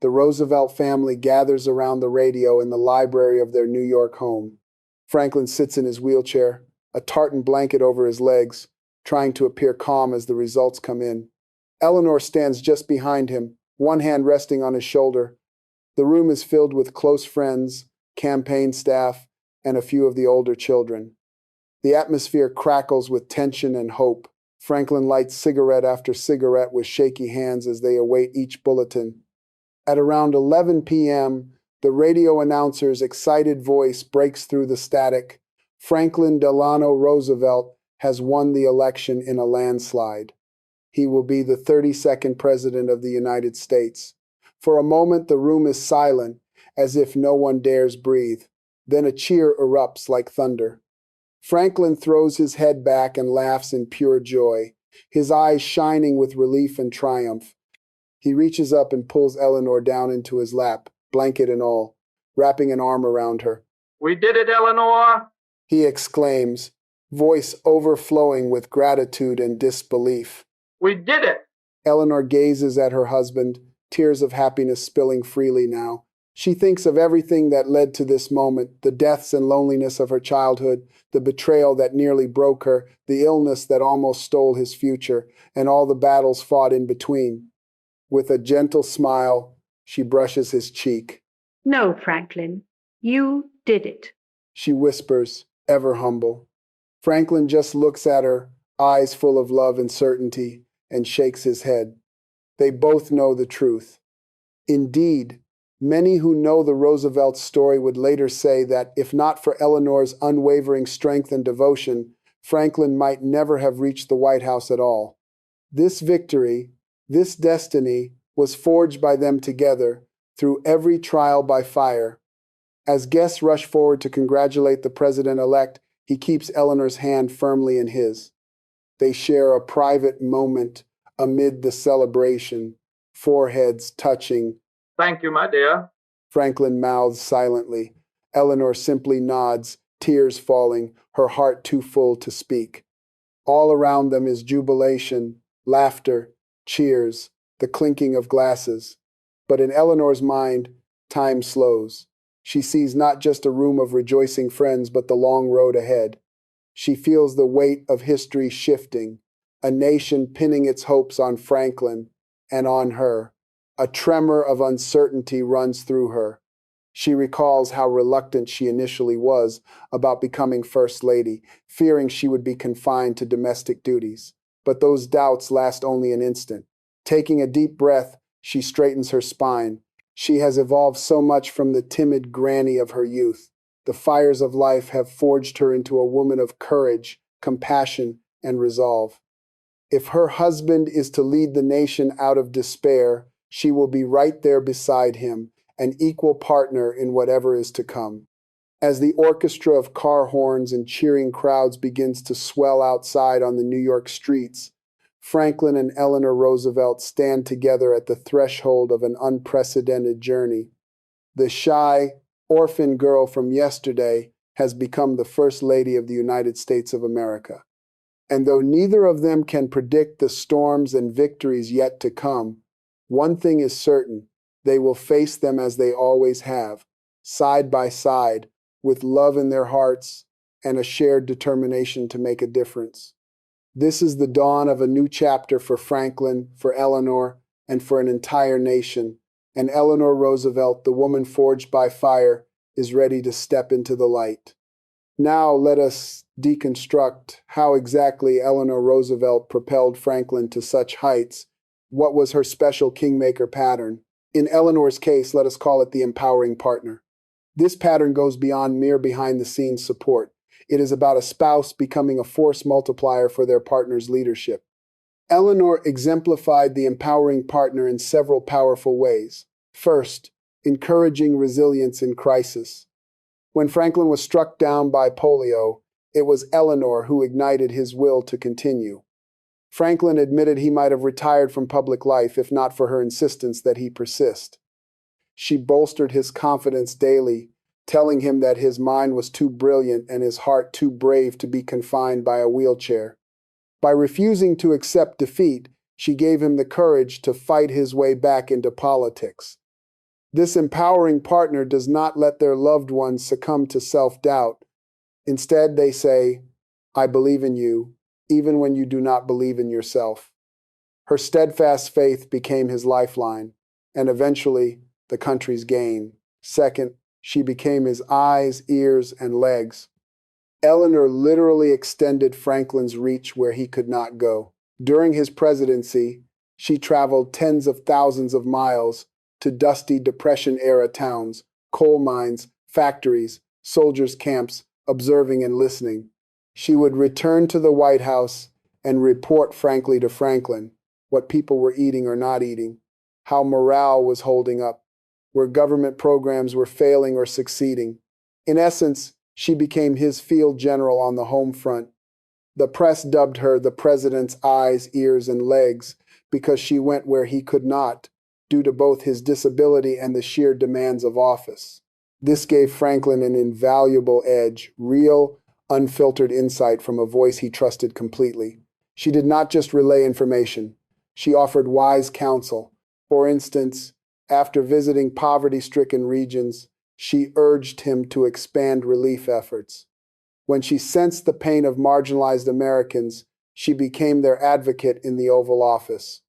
A: The Roosevelt family gathers around the radio in the library of their New York home. Franklin sits in his wheelchair, a tartan blanket over his legs, trying to appear calm as the results come in. Eleanor stands just behind him, one hand resting on his shoulder. The room is filled with close friends, campaign staff, and a few of the older children. The atmosphere crackles with tension and hope. Franklin lights cigarette after cigarette with shaky hands as they await each bulletin. At around 11 p.m., the radio announcer's excited voice breaks through the static. Franklin Delano Roosevelt has won the election in a landslide. He will be the 32nd President of the United States. For a moment, the room is silent, as if no one dares breathe. Then a cheer erupts like thunder. Franklin throws his head back and laughs in pure joy, his eyes shining with relief and triumph. He reaches up and pulls Eleanor down into his lap, blanket and all, wrapping an arm around her.
B: We did it, Eleanor.
A: He exclaims, voice overflowing with gratitude and disbelief.
B: We did it.
A: Eleanor gazes at her husband, tears of happiness spilling freely now. She thinks of everything that led to this moment, the deaths and loneliness of her childhood, the betrayal that nearly broke her, the illness that almost stole his future, and all the battles fought in between. With a gentle smile, she brushes his cheek.
C: No, Franklin, you did it.
A: She whispers, ever humble. Franklin just looks at her, eyes full of love and certainty, and shakes his head. They both know the truth. Indeed, many who know the Roosevelt story would later say that if not for Eleanor's unwavering strength and devotion, Franklin might never have reached the White House at all. This victory, this destiny, was forged by them together through every trial by fire. As guests rush forward to congratulate the president-elect, he keeps Eleanor's hand firmly in his. They share a private moment amid the celebration, foreheads touching.
B: Thank you, my dear.
A: Franklin mouths silently. Eleanor simply nods, tears falling, her heart too full to speak. All around them is jubilation, laughter, cheers, the clinking of glasses. But in Eleanor's mind, time slows. She sees not just a room of rejoicing friends, but the long road ahead. She feels the weight of history shifting, a nation pinning its hopes on Franklin and on her. A tremor of uncertainty runs through her. She recalls how reluctant she initially was about becoming First Lady, fearing she would be confined to domestic duties. But those doubts last only an instant. Taking a deep breath, she straightens her spine. She has evolved so much from the timid granny of her youth. The fires of life have forged her into a woman of courage, compassion, and resolve. If her husband is to lead the nation out of despair, she will be right there beside him, an equal partner in whatever is to come. As the orchestra of car horns and cheering crowds begins to swell outside on the New York streets, Franklin and Eleanor Roosevelt stand together at the threshold of an unprecedented journey. The shy, orphan girl from yesterday has become the First Lady of the United States of America. And though neither of them can predict the storms and victories yet to come, one thing is certain: they will face them as they always have, side by side, with love in their hearts and a shared determination to make a difference. This is the dawn of a new chapter for Franklin, for Eleanor, and for an entire nation. And Eleanor Roosevelt, the woman forged by fire, is ready to step into the light. Now let us deconstruct how exactly Eleanor Roosevelt propelled Franklin to such heights. What was her special kingmaker pattern? In Eleanor's case, let us call it the empowering partner. This pattern goes beyond mere behind-the-scenes support. It is about a spouse becoming a force multiplier for their partner's leadership. Eleanor exemplified the empowering partner in several powerful ways. First, encouraging resilience in crisis. When Franklin was struck down by polio, it was Eleanor who ignited his will to continue. Franklin admitted he might have retired from public life if not for her insistence that he persist. She bolstered his confidence daily, telling him that his mind was too brilliant and his heart too brave to be confined by a wheelchair. By refusing to accept defeat, she gave him the courage to fight his way back into politics. This empowering partner does not let their loved ones succumb to self-doubt. Instead, they say, "I believe in you, even when you do not believe in yourself." Her steadfast faith became his lifeline, and eventually, the country's gain. Second, she became his eyes, ears, and legs. Eleanor literally extended Franklin's reach where he could not go. During his presidency, she traveled tens of thousands of miles to dusty Depression-era towns, coal mines, factories, soldiers' camps, observing and listening. She would return to the White House and report frankly to Franklin what people were eating or not eating, how morale was holding up, where government programs were failing or succeeding. In essence, she became his field general on the home front. The press dubbed her the president's eyes, ears, and legs because she went where he could not, due to both his disability and the sheer demands of office. This gave Franklin an invaluable edge, real, unfiltered insight from a voice he trusted completely. She did not just relay information, she offered wise counsel. For instance, after visiting poverty-stricken regions, she urged him to expand relief efforts. When she sensed the pain of marginalized Americans, she became their advocate in the Oval Office.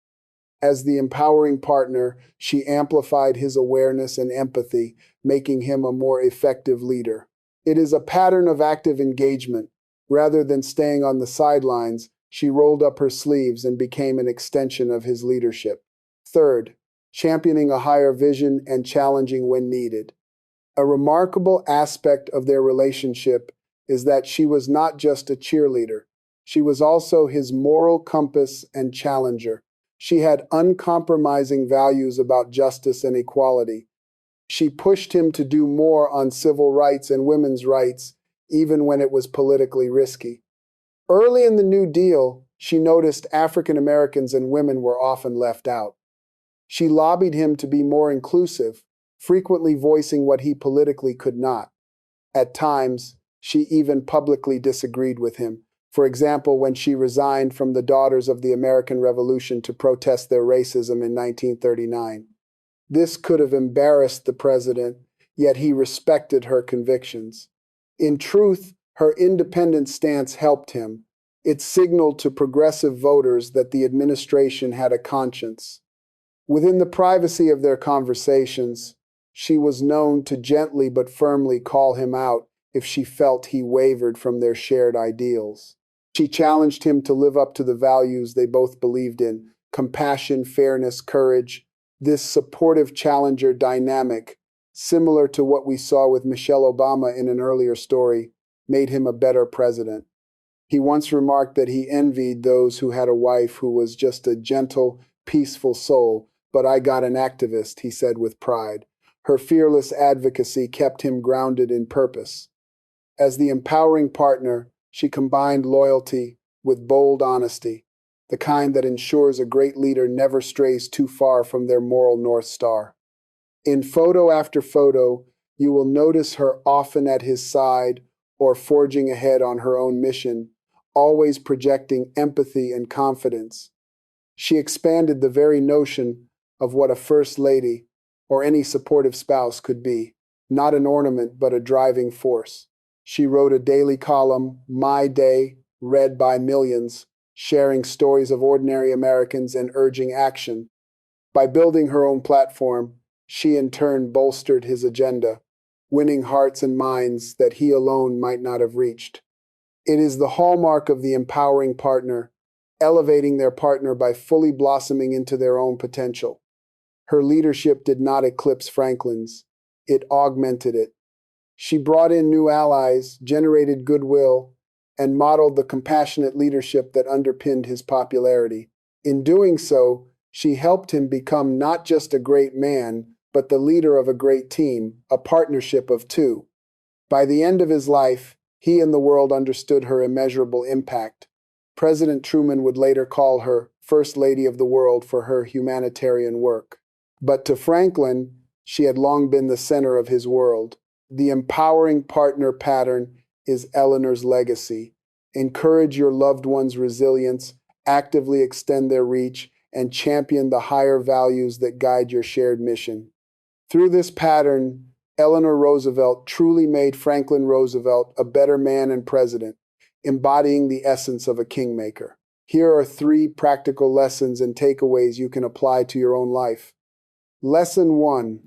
A: As the empowering partner, she amplified his awareness and empathy, making him a more effective leader. It is a pattern of active engagement. Rather than staying on the sidelines, she rolled up her sleeves and became an extension of his leadership. Third, championing a higher vision and challenging when needed. A remarkable aspect of their relationship is that she was not just a cheerleader. She was also his moral compass and challenger. She had uncompromising values about justice and equality. She pushed him to do more on civil rights and women's rights, even when it was politically risky. Early in the New Deal, she noticed African Americans and women were often left out. She lobbied him to be more inclusive, frequently voicing what he politically could not. At times, she even publicly disagreed with him. For example, when she resigned from the Daughters of the American Revolution to protest their racism in 1939. This could have embarrassed the president, yet he respected her convictions. In truth, her independent stance helped him. It signaled to progressive voters that the administration had a conscience. Within the privacy of their conversations, she was known to gently but firmly call him out if she felt he wavered from their shared ideals. She challenged him to live up to the values they both believed in: compassion, fairness, courage. This supportive challenger dynamic, similar to what we saw with Michelle Obama in an earlier story, made him a better president. He once remarked that he envied those who had a wife who was just a gentle, peaceful soul, but I got an activist, he said with pride. Her fearless advocacy kept him grounded in purpose. As the empowering partner, she combined loyalty with bold honesty, the kind that ensures a great leader never strays too far from their moral North Star. In photo after photo, you will notice her often at his side or forging ahead on her own mission, always projecting empathy and confidence. She expanded the very notion of what a first lady or any supportive spouse could be, not an ornament but a driving force. She wrote a daily column, My Day, read by millions, sharing stories of ordinary Americans and urging action. By building her own platform, she in turn bolstered his agenda, winning hearts and minds that he alone might not have reached. It is the hallmark of the empowering partner, elevating their partner by fully blossoming into their own potential. Her leadership did not eclipse Franklin's, it augmented it. She brought in new allies, generated goodwill, and modeled the compassionate leadership that underpinned his popularity. In doing so, she helped him become not just a great man, but the leader of a great team, a partnership of two. By the end of his life, he and the world understood her immeasurable impact. President Truman would later call her First Lady of the World for her humanitarian work. But to Franklin, she had long been the center of his world. The empowering partner pattern is Eleanor's legacy. Encourage your loved one's resilience, actively extend their reach, and champion the higher values that guide your shared mission. Through this pattern, Eleanor Roosevelt truly made Franklin Roosevelt a better man and president, embodying the essence of a kingmaker. Here are 3 practical lessons and takeaways you can apply to your own life. Lesson 1.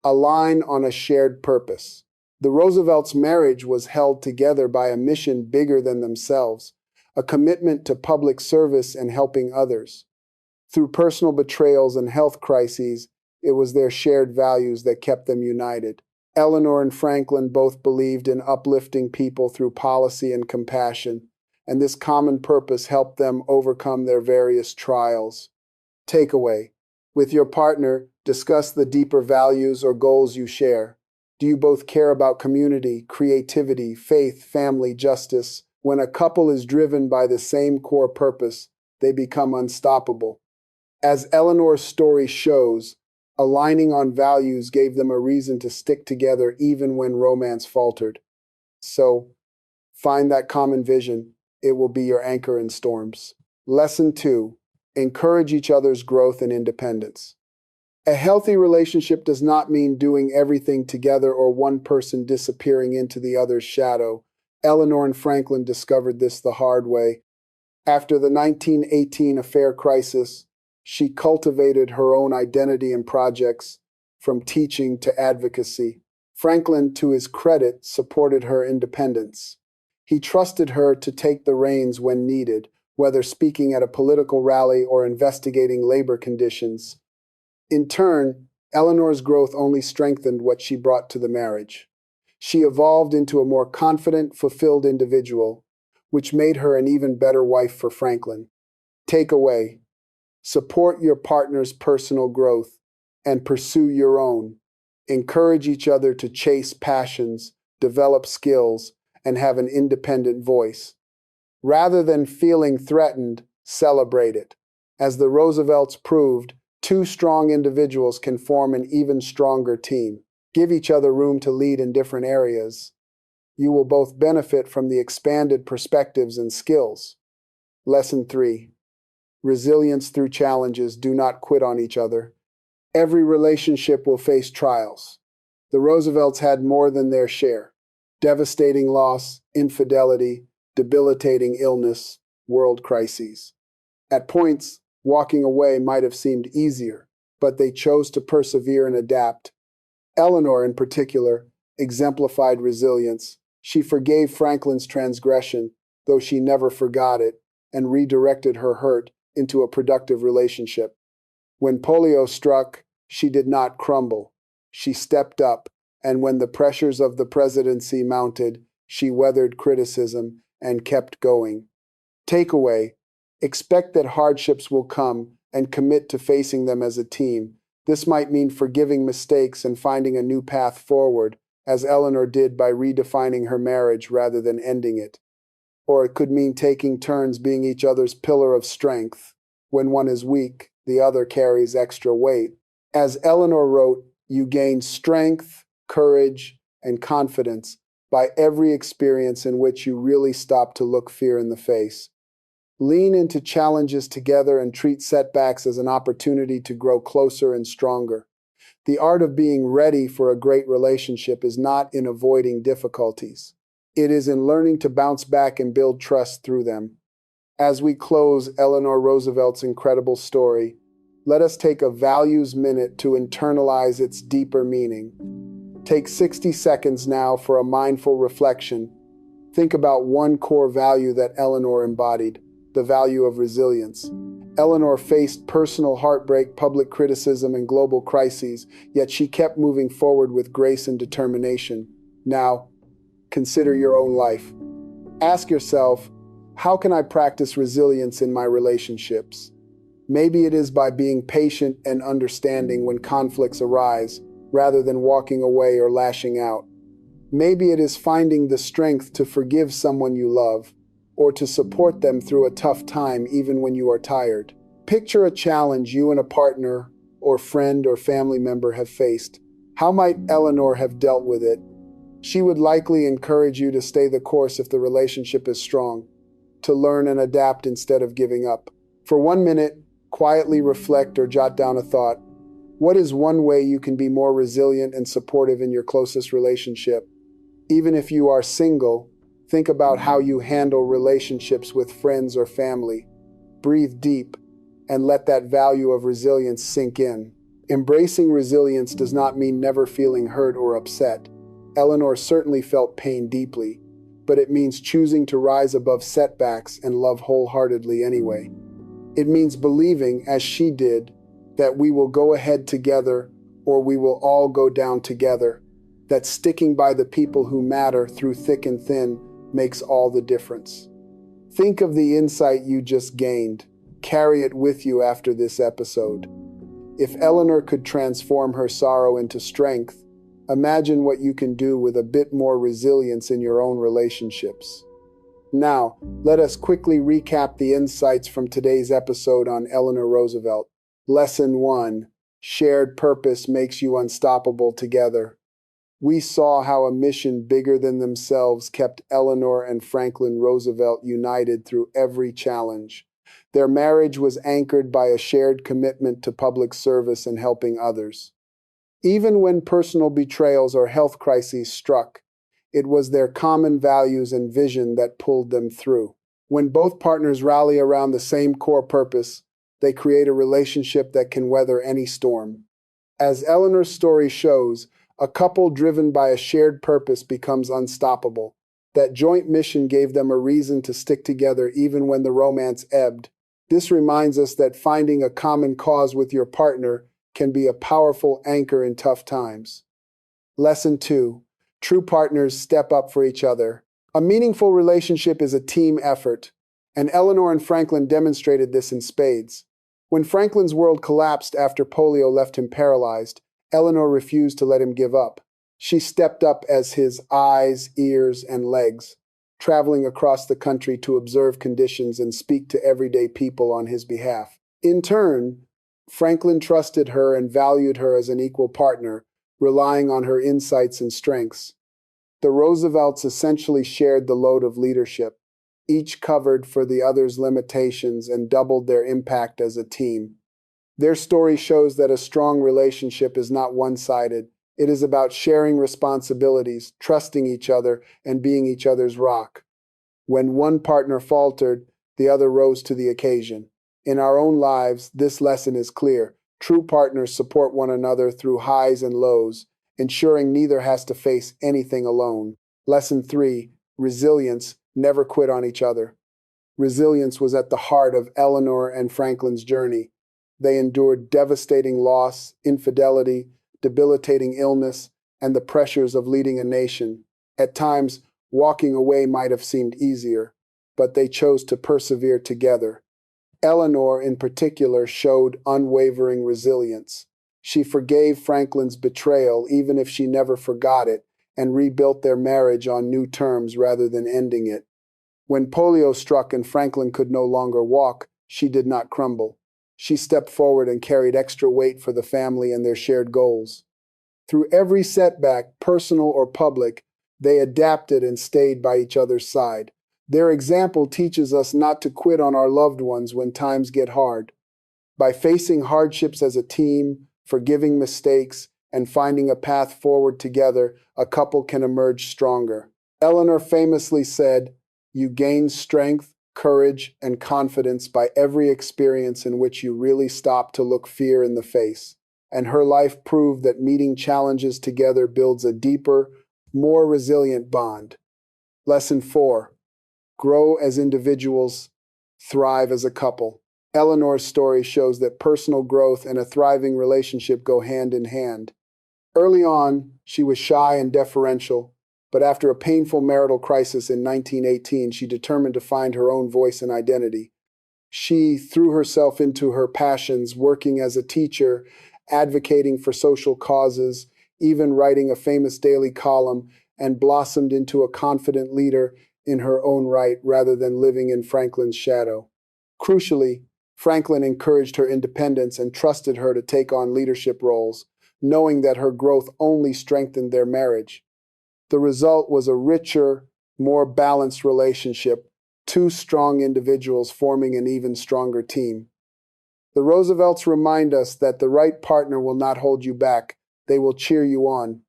A: Align on a shared purpose. The Roosevelts' marriage was held together by a mission bigger than themselves, a commitment to public service and helping others. Through personal betrayals and health crises, it was their shared values that kept them united. Eleanor and Franklin both believed in uplifting people through policy and compassion, and this common purpose helped them overcome their various trials. Takeaway. With your partner, discuss the deeper values or goals you share. Do you both care about community, creativity, faith, family, justice? When a couple is driven by the same core purpose, they become unstoppable. As Eleanor's story shows, aligning on values gave them a reason to stick together even when romance faltered. So, find that common vision. It will be your anchor in storms. Lesson 2. Encourage each other's growth and independence. A healthy relationship does not mean doing everything together or one person disappearing into the other's shadow. Eleanor and Franklin discovered this the hard way. After the 1918 affair crisis, she cultivated her own identity and projects, from teaching to advocacy. Franklin, to his credit, supported her independence. He trusted her to take the reins when needed, whether speaking at a political rally or investigating labor conditions. In turn, Eleanor's growth only strengthened what she brought to the marriage. She evolved into a more confident, fulfilled individual, which made her an even better wife for Franklin. Takeaway: support your partner's personal growth and pursue your own. Encourage each other to chase passions, develop skills, and have an independent voice. Rather than feeling threatened, celebrate it. As the Roosevelts proved, two strong individuals can form an even stronger team. Give each other room to lead in different areas. You will both benefit from the expanded perspectives and skills. Lesson 3. Resilience through challenges. Do not quit on each other. Every relationship will face trials. The Roosevelts had more than their share: devastating loss, infidelity, debilitating illness, world crises. At points, walking away might have seemed easier, but they chose to persevere and adapt. Eleanor, in particular, exemplified resilience. She forgave Franklin's transgression, though she never forgot it, and redirected her hurt into a productive relationship. When polio struck, she did not crumble. She stepped up, and when the pressures of the presidency mounted, she weathered criticism and kept going. Takeaway: expect that hardships will come and commit to facing them as a team. This might mean forgiving mistakes and finding a new path forward, as Eleanor did by redefining her marriage rather than ending it. Or it could mean taking turns being each other's pillar of strength. When one is weak, the other carries extra weight. As Eleanor wrote, you gain strength, courage, and confidence by every experience in which you really stop to look fear in the face. Lean into challenges together and treat setbacks as an opportunity to grow closer and stronger. The art of being ready for a great relationship is not in avoiding difficulties. It is in learning to bounce back and build trust through them. As we close Eleanor Roosevelt's incredible story, let us take a values minute to internalize its deeper meaning. Take 60 seconds now for a mindful reflection. Think about one core value that Eleanor embodied: the value of resilience. Eleanor faced personal heartbreak, public criticism, and global crises, yet she kept moving forward with grace and determination. Now, consider your own life. Ask yourself, how can I practice resilience in my relationships? Maybe it is by being patient and understanding when conflicts arise, rather than walking away or lashing out. Maybe it is finding the strength to forgive someone you love, or to support them through a tough time even when you are tired. Picture a challenge you and a partner, or friend or family member have faced. How might Eleanor have dealt with it? She would likely encourage you to stay the course if the relationship is strong, to learn and adapt instead of giving up. For 1 minute, quietly reflect or jot down a thought. What is one way you can be more resilient and supportive in your closest relationship? Even if you are single, think about how you handle relationships with friends or family. Breathe deep and let that value of resilience sink in. Embracing resilience does not mean never feeling hurt or upset. Eleanor certainly felt pain deeply, but it means choosing to rise above setbacks and love wholeheartedly anyway. It means believing, as she did, that we will go ahead together or we will all go down together, that sticking by the people who matter through thick and thin makes all the difference. Think of the insight you just gained. Carry it with you after this episode. If Eleanor could transform her sorrow into strength, imagine what you can do with a bit more resilience in your own relationships. Now, let us quickly recap the insights from today's episode on Eleanor Roosevelt. Lesson 1. Shared purpose makes you unstoppable together. We saw how a mission bigger than themselves kept Eleanor and Franklin Roosevelt united through every challenge. Their marriage was anchored by a shared commitment to public service and helping others. Even when personal betrayals or health crises struck, it was their common values and vision that pulled them through. When both partners rally around the same core purpose, they create a relationship that can weather any storm. As Eleanor's story shows, a couple driven by a shared purpose becomes unstoppable. That joint mission gave them a reason to stick together even when the romance ebbed. This reminds us that finding a common cause with your partner can be a powerful anchor in tough times. Lesson 2. True partners step up for each other. A meaningful relationship is a team effort, and Eleanor and Franklin demonstrated this in spades. When Franklin's world collapsed after polio left him paralyzed, Eleanor refused to let him give up. She stepped up as his eyes, ears, and legs, traveling across the country to observe conditions and speak to everyday people on his behalf. In turn, Franklin trusted her and valued her as an equal partner, relying on her insights and strengths. The Roosevelts essentially shared the load of leadership. Each covered for the other's limitations and doubled their impact as a team. Their story shows that a strong relationship is not one-sided. It is about sharing responsibilities, trusting each other, and being each other's rock. When one partner faltered, the other rose to the occasion. In our own lives, this lesson is clear. True partners support one another through highs and lows, ensuring neither has to face anything alone. Lesson 3. Resilience. Never quit on each other. Resilience was at the heart of Eleanor and Franklin's journey. They endured devastating loss, infidelity, debilitating illness, and the pressures of leading a nation. At times, walking away might have seemed easier, but they chose to persevere together. Eleanor, in particular, showed unwavering resilience. She forgave Franklin's betrayal, even if she never forgot it, and rebuilt their marriage on new terms rather than ending it. When polio struck and Franklin could no longer walk, she did not crumble. She stepped forward and carried extra weight for the family and their shared goals. Through every setback, personal or public, they adapted and stayed by each other's side. Their example teaches us not to quit on our loved ones when times get hard. By facing hardships as a team, forgiving mistakes, and finding a path forward together, a couple can emerge stronger. Eleanor famously said, "You gain strength, courage, and confidence by every experience in which you really stop to look fear in the face." And her life proved that meeting challenges together builds a deeper, more resilient bond. Lesson 4. Grow as individuals, thrive as a couple. Eleanor's story shows that personal growth and a thriving relationship go hand in hand. Early on, she was shy and deferential, but after a painful marital crisis in 1918, she determined to find her own voice and identity. She threw herself into her passions, working as a teacher, advocating for social causes, even writing a famous daily column, and blossomed into a confident leader in her own right rather than living in Franklin's shadow. Crucially, Franklin encouraged her independence and trusted her to take on leadership roles, knowing that her growth only strengthened their marriage. The result was a richer, more balanced relationship, two strong individuals forming an even stronger team. The Roosevelts remind us that the right partner will not hold you back, they will cheer you on.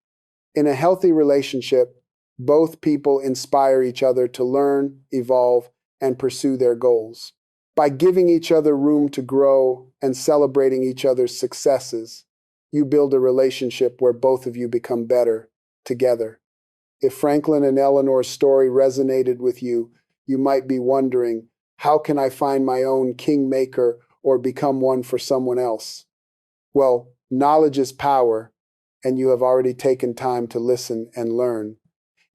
A: In a healthy relationship, both people inspire each other to learn, evolve, and pursue their goals. By giving each other room to grow and celebrating each other's successes, you build a relationship where both of you become better together. If Franklin and Eleanor's story resonated with you, you might be wondering, how can I find my own kingmaker or become one for someone else? Well, knowledge is power, and you have already taken time to listen and learn.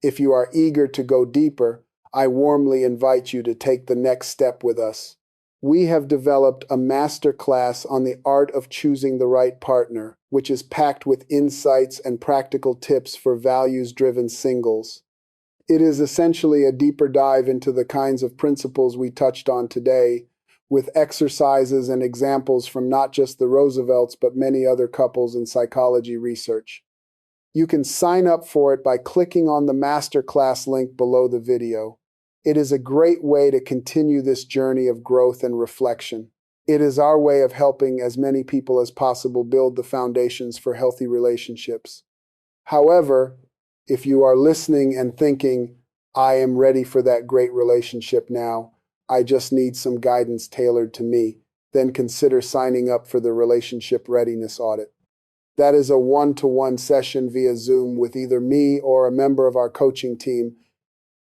A: If you are eager to go deeper, I warmly invite you to take the next step with us. We have developed a master class on the art of choosing the right partner, which is packed with insights and practical tips for values-driven singles. It is essentially a deeper dive into the kinds of principles we touched on today, with exercises and examples from not just the Roosevelts, but many other couples in psychology research. You can sign up for it by clicking on the masterclass link below the video. It is a great way to continue this journey of growth and reflection. It is our way of helping as many people as possible build the foundations for healthy relationships. However, if you are listening and thinking, I am ready for that great relationship now, I just need some guidance tailored to me, then consider signing up for the Relationship Readiness Audit. That is a one-to-one session via Zoom with either me or a member of our coaching team,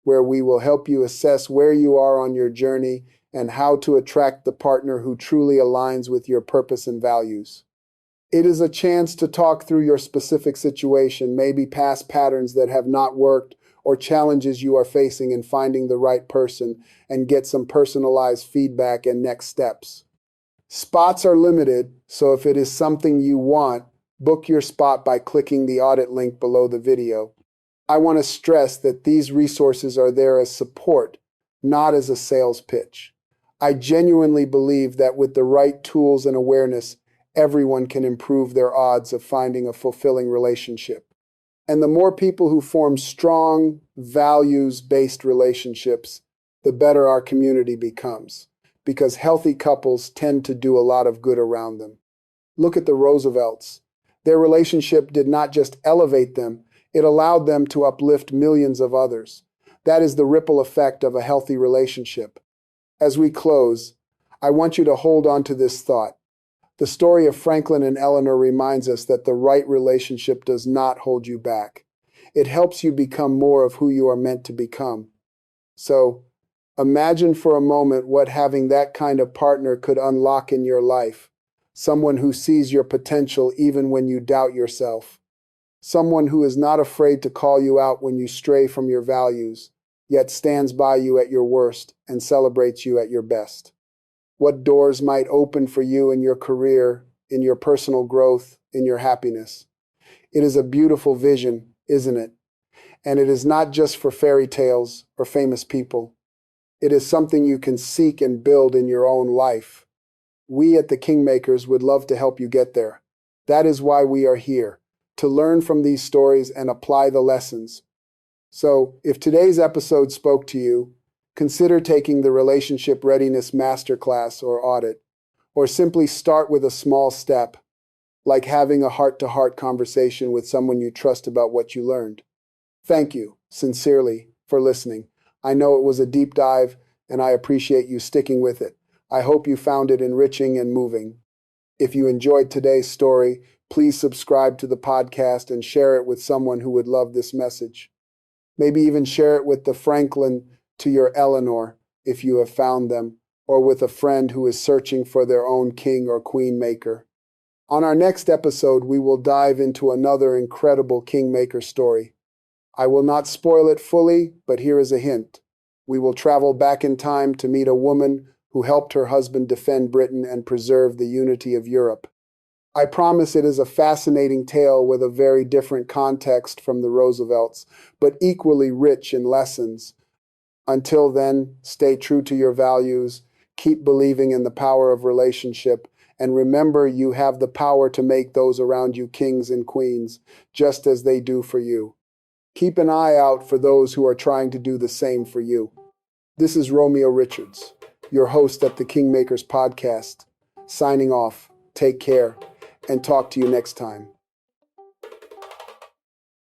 A: where we will help you assess where you are on your journey and how to attract the partner who truly aligns with your purpose and values. It is a chance to talk through your specific situation, maybe past patterns that have not worked or challenges you are facing in finding the right person, and get some personalized feedback and next steps. Spots are limited, so if it is something you want, book your spot by clicking the audit link below the video. I want to stress that these resources are there as support, not as a sales pitch. I genuinely believe that with the right tools and awareness, everyone can improve their odds of finding a fulfilling relationship. And the more people who form strong, values-based relationships, the better our community becomes, because healthy couples tend to do a lot of good around them. Look at the Roosevelts. Their relationship did not just elevate them, it allowed them to uplift millions of others. That is the ripple effect of a healthy relationship. As we close, I want you to hold on to this thought. The story of Franklin and Eleanor reminds us that the right relationship does not hold you back. It helps you become more of who you are meant to become. So, imagine for a moment what having that kind of partner could unlock in your life. Someone who sees your potential even when you doubt yourself. Someone who is not afraid to call you out when you stray from your values, yet stands by you at your worst and celebrates you at your best. What doors might open for you in your career, in your personal growth, in your happiness. It is a beautiful vision, isn't it? And it is not just for fairy tales or famous people. It is something you can seek and build in your own life. We at the Kingmakers would love to help you get there. That is why we are here, to learn from these stories and apply the lessons. So, if today's episode spoke to you, consider taking the Relationship Readiness Masterclass or audit, or simply start with a small step, like having a heart-to-heart conversation with someone you trust about what you learned. Thank you, sincerely, for listening. I know it was a deep dive, and I appreciate you sticking with it. I hope you found it enriching and moving. If you enjoyed today's story, please subscribe to the podcast and share it with someone who would love this message. Maybe even share it with the Franklin to your Eleanor, if you have found them, or with a friend who is searching for their own king or queen maker. On our next episode, we will dive into another incredible kingmaker story. I will not spoil it fully, but here is a hint. We will travel back in time to meet a woman who helped her husband defend Britain and preserve the unity of Europe. I promise it is a fascinating tale with a very different context from the Roosevelts, but equally rich in lessons. Until then, stay true to your values, keep believing in the power of relationship, and remember you have the power to make those around you kings and queens, just as they do for you. Keep an eye out for those who are trying to do the same for you. This is Romeo Richards, your host at the Kingmakers Podcast, signing off. Take care, and talk to you next time.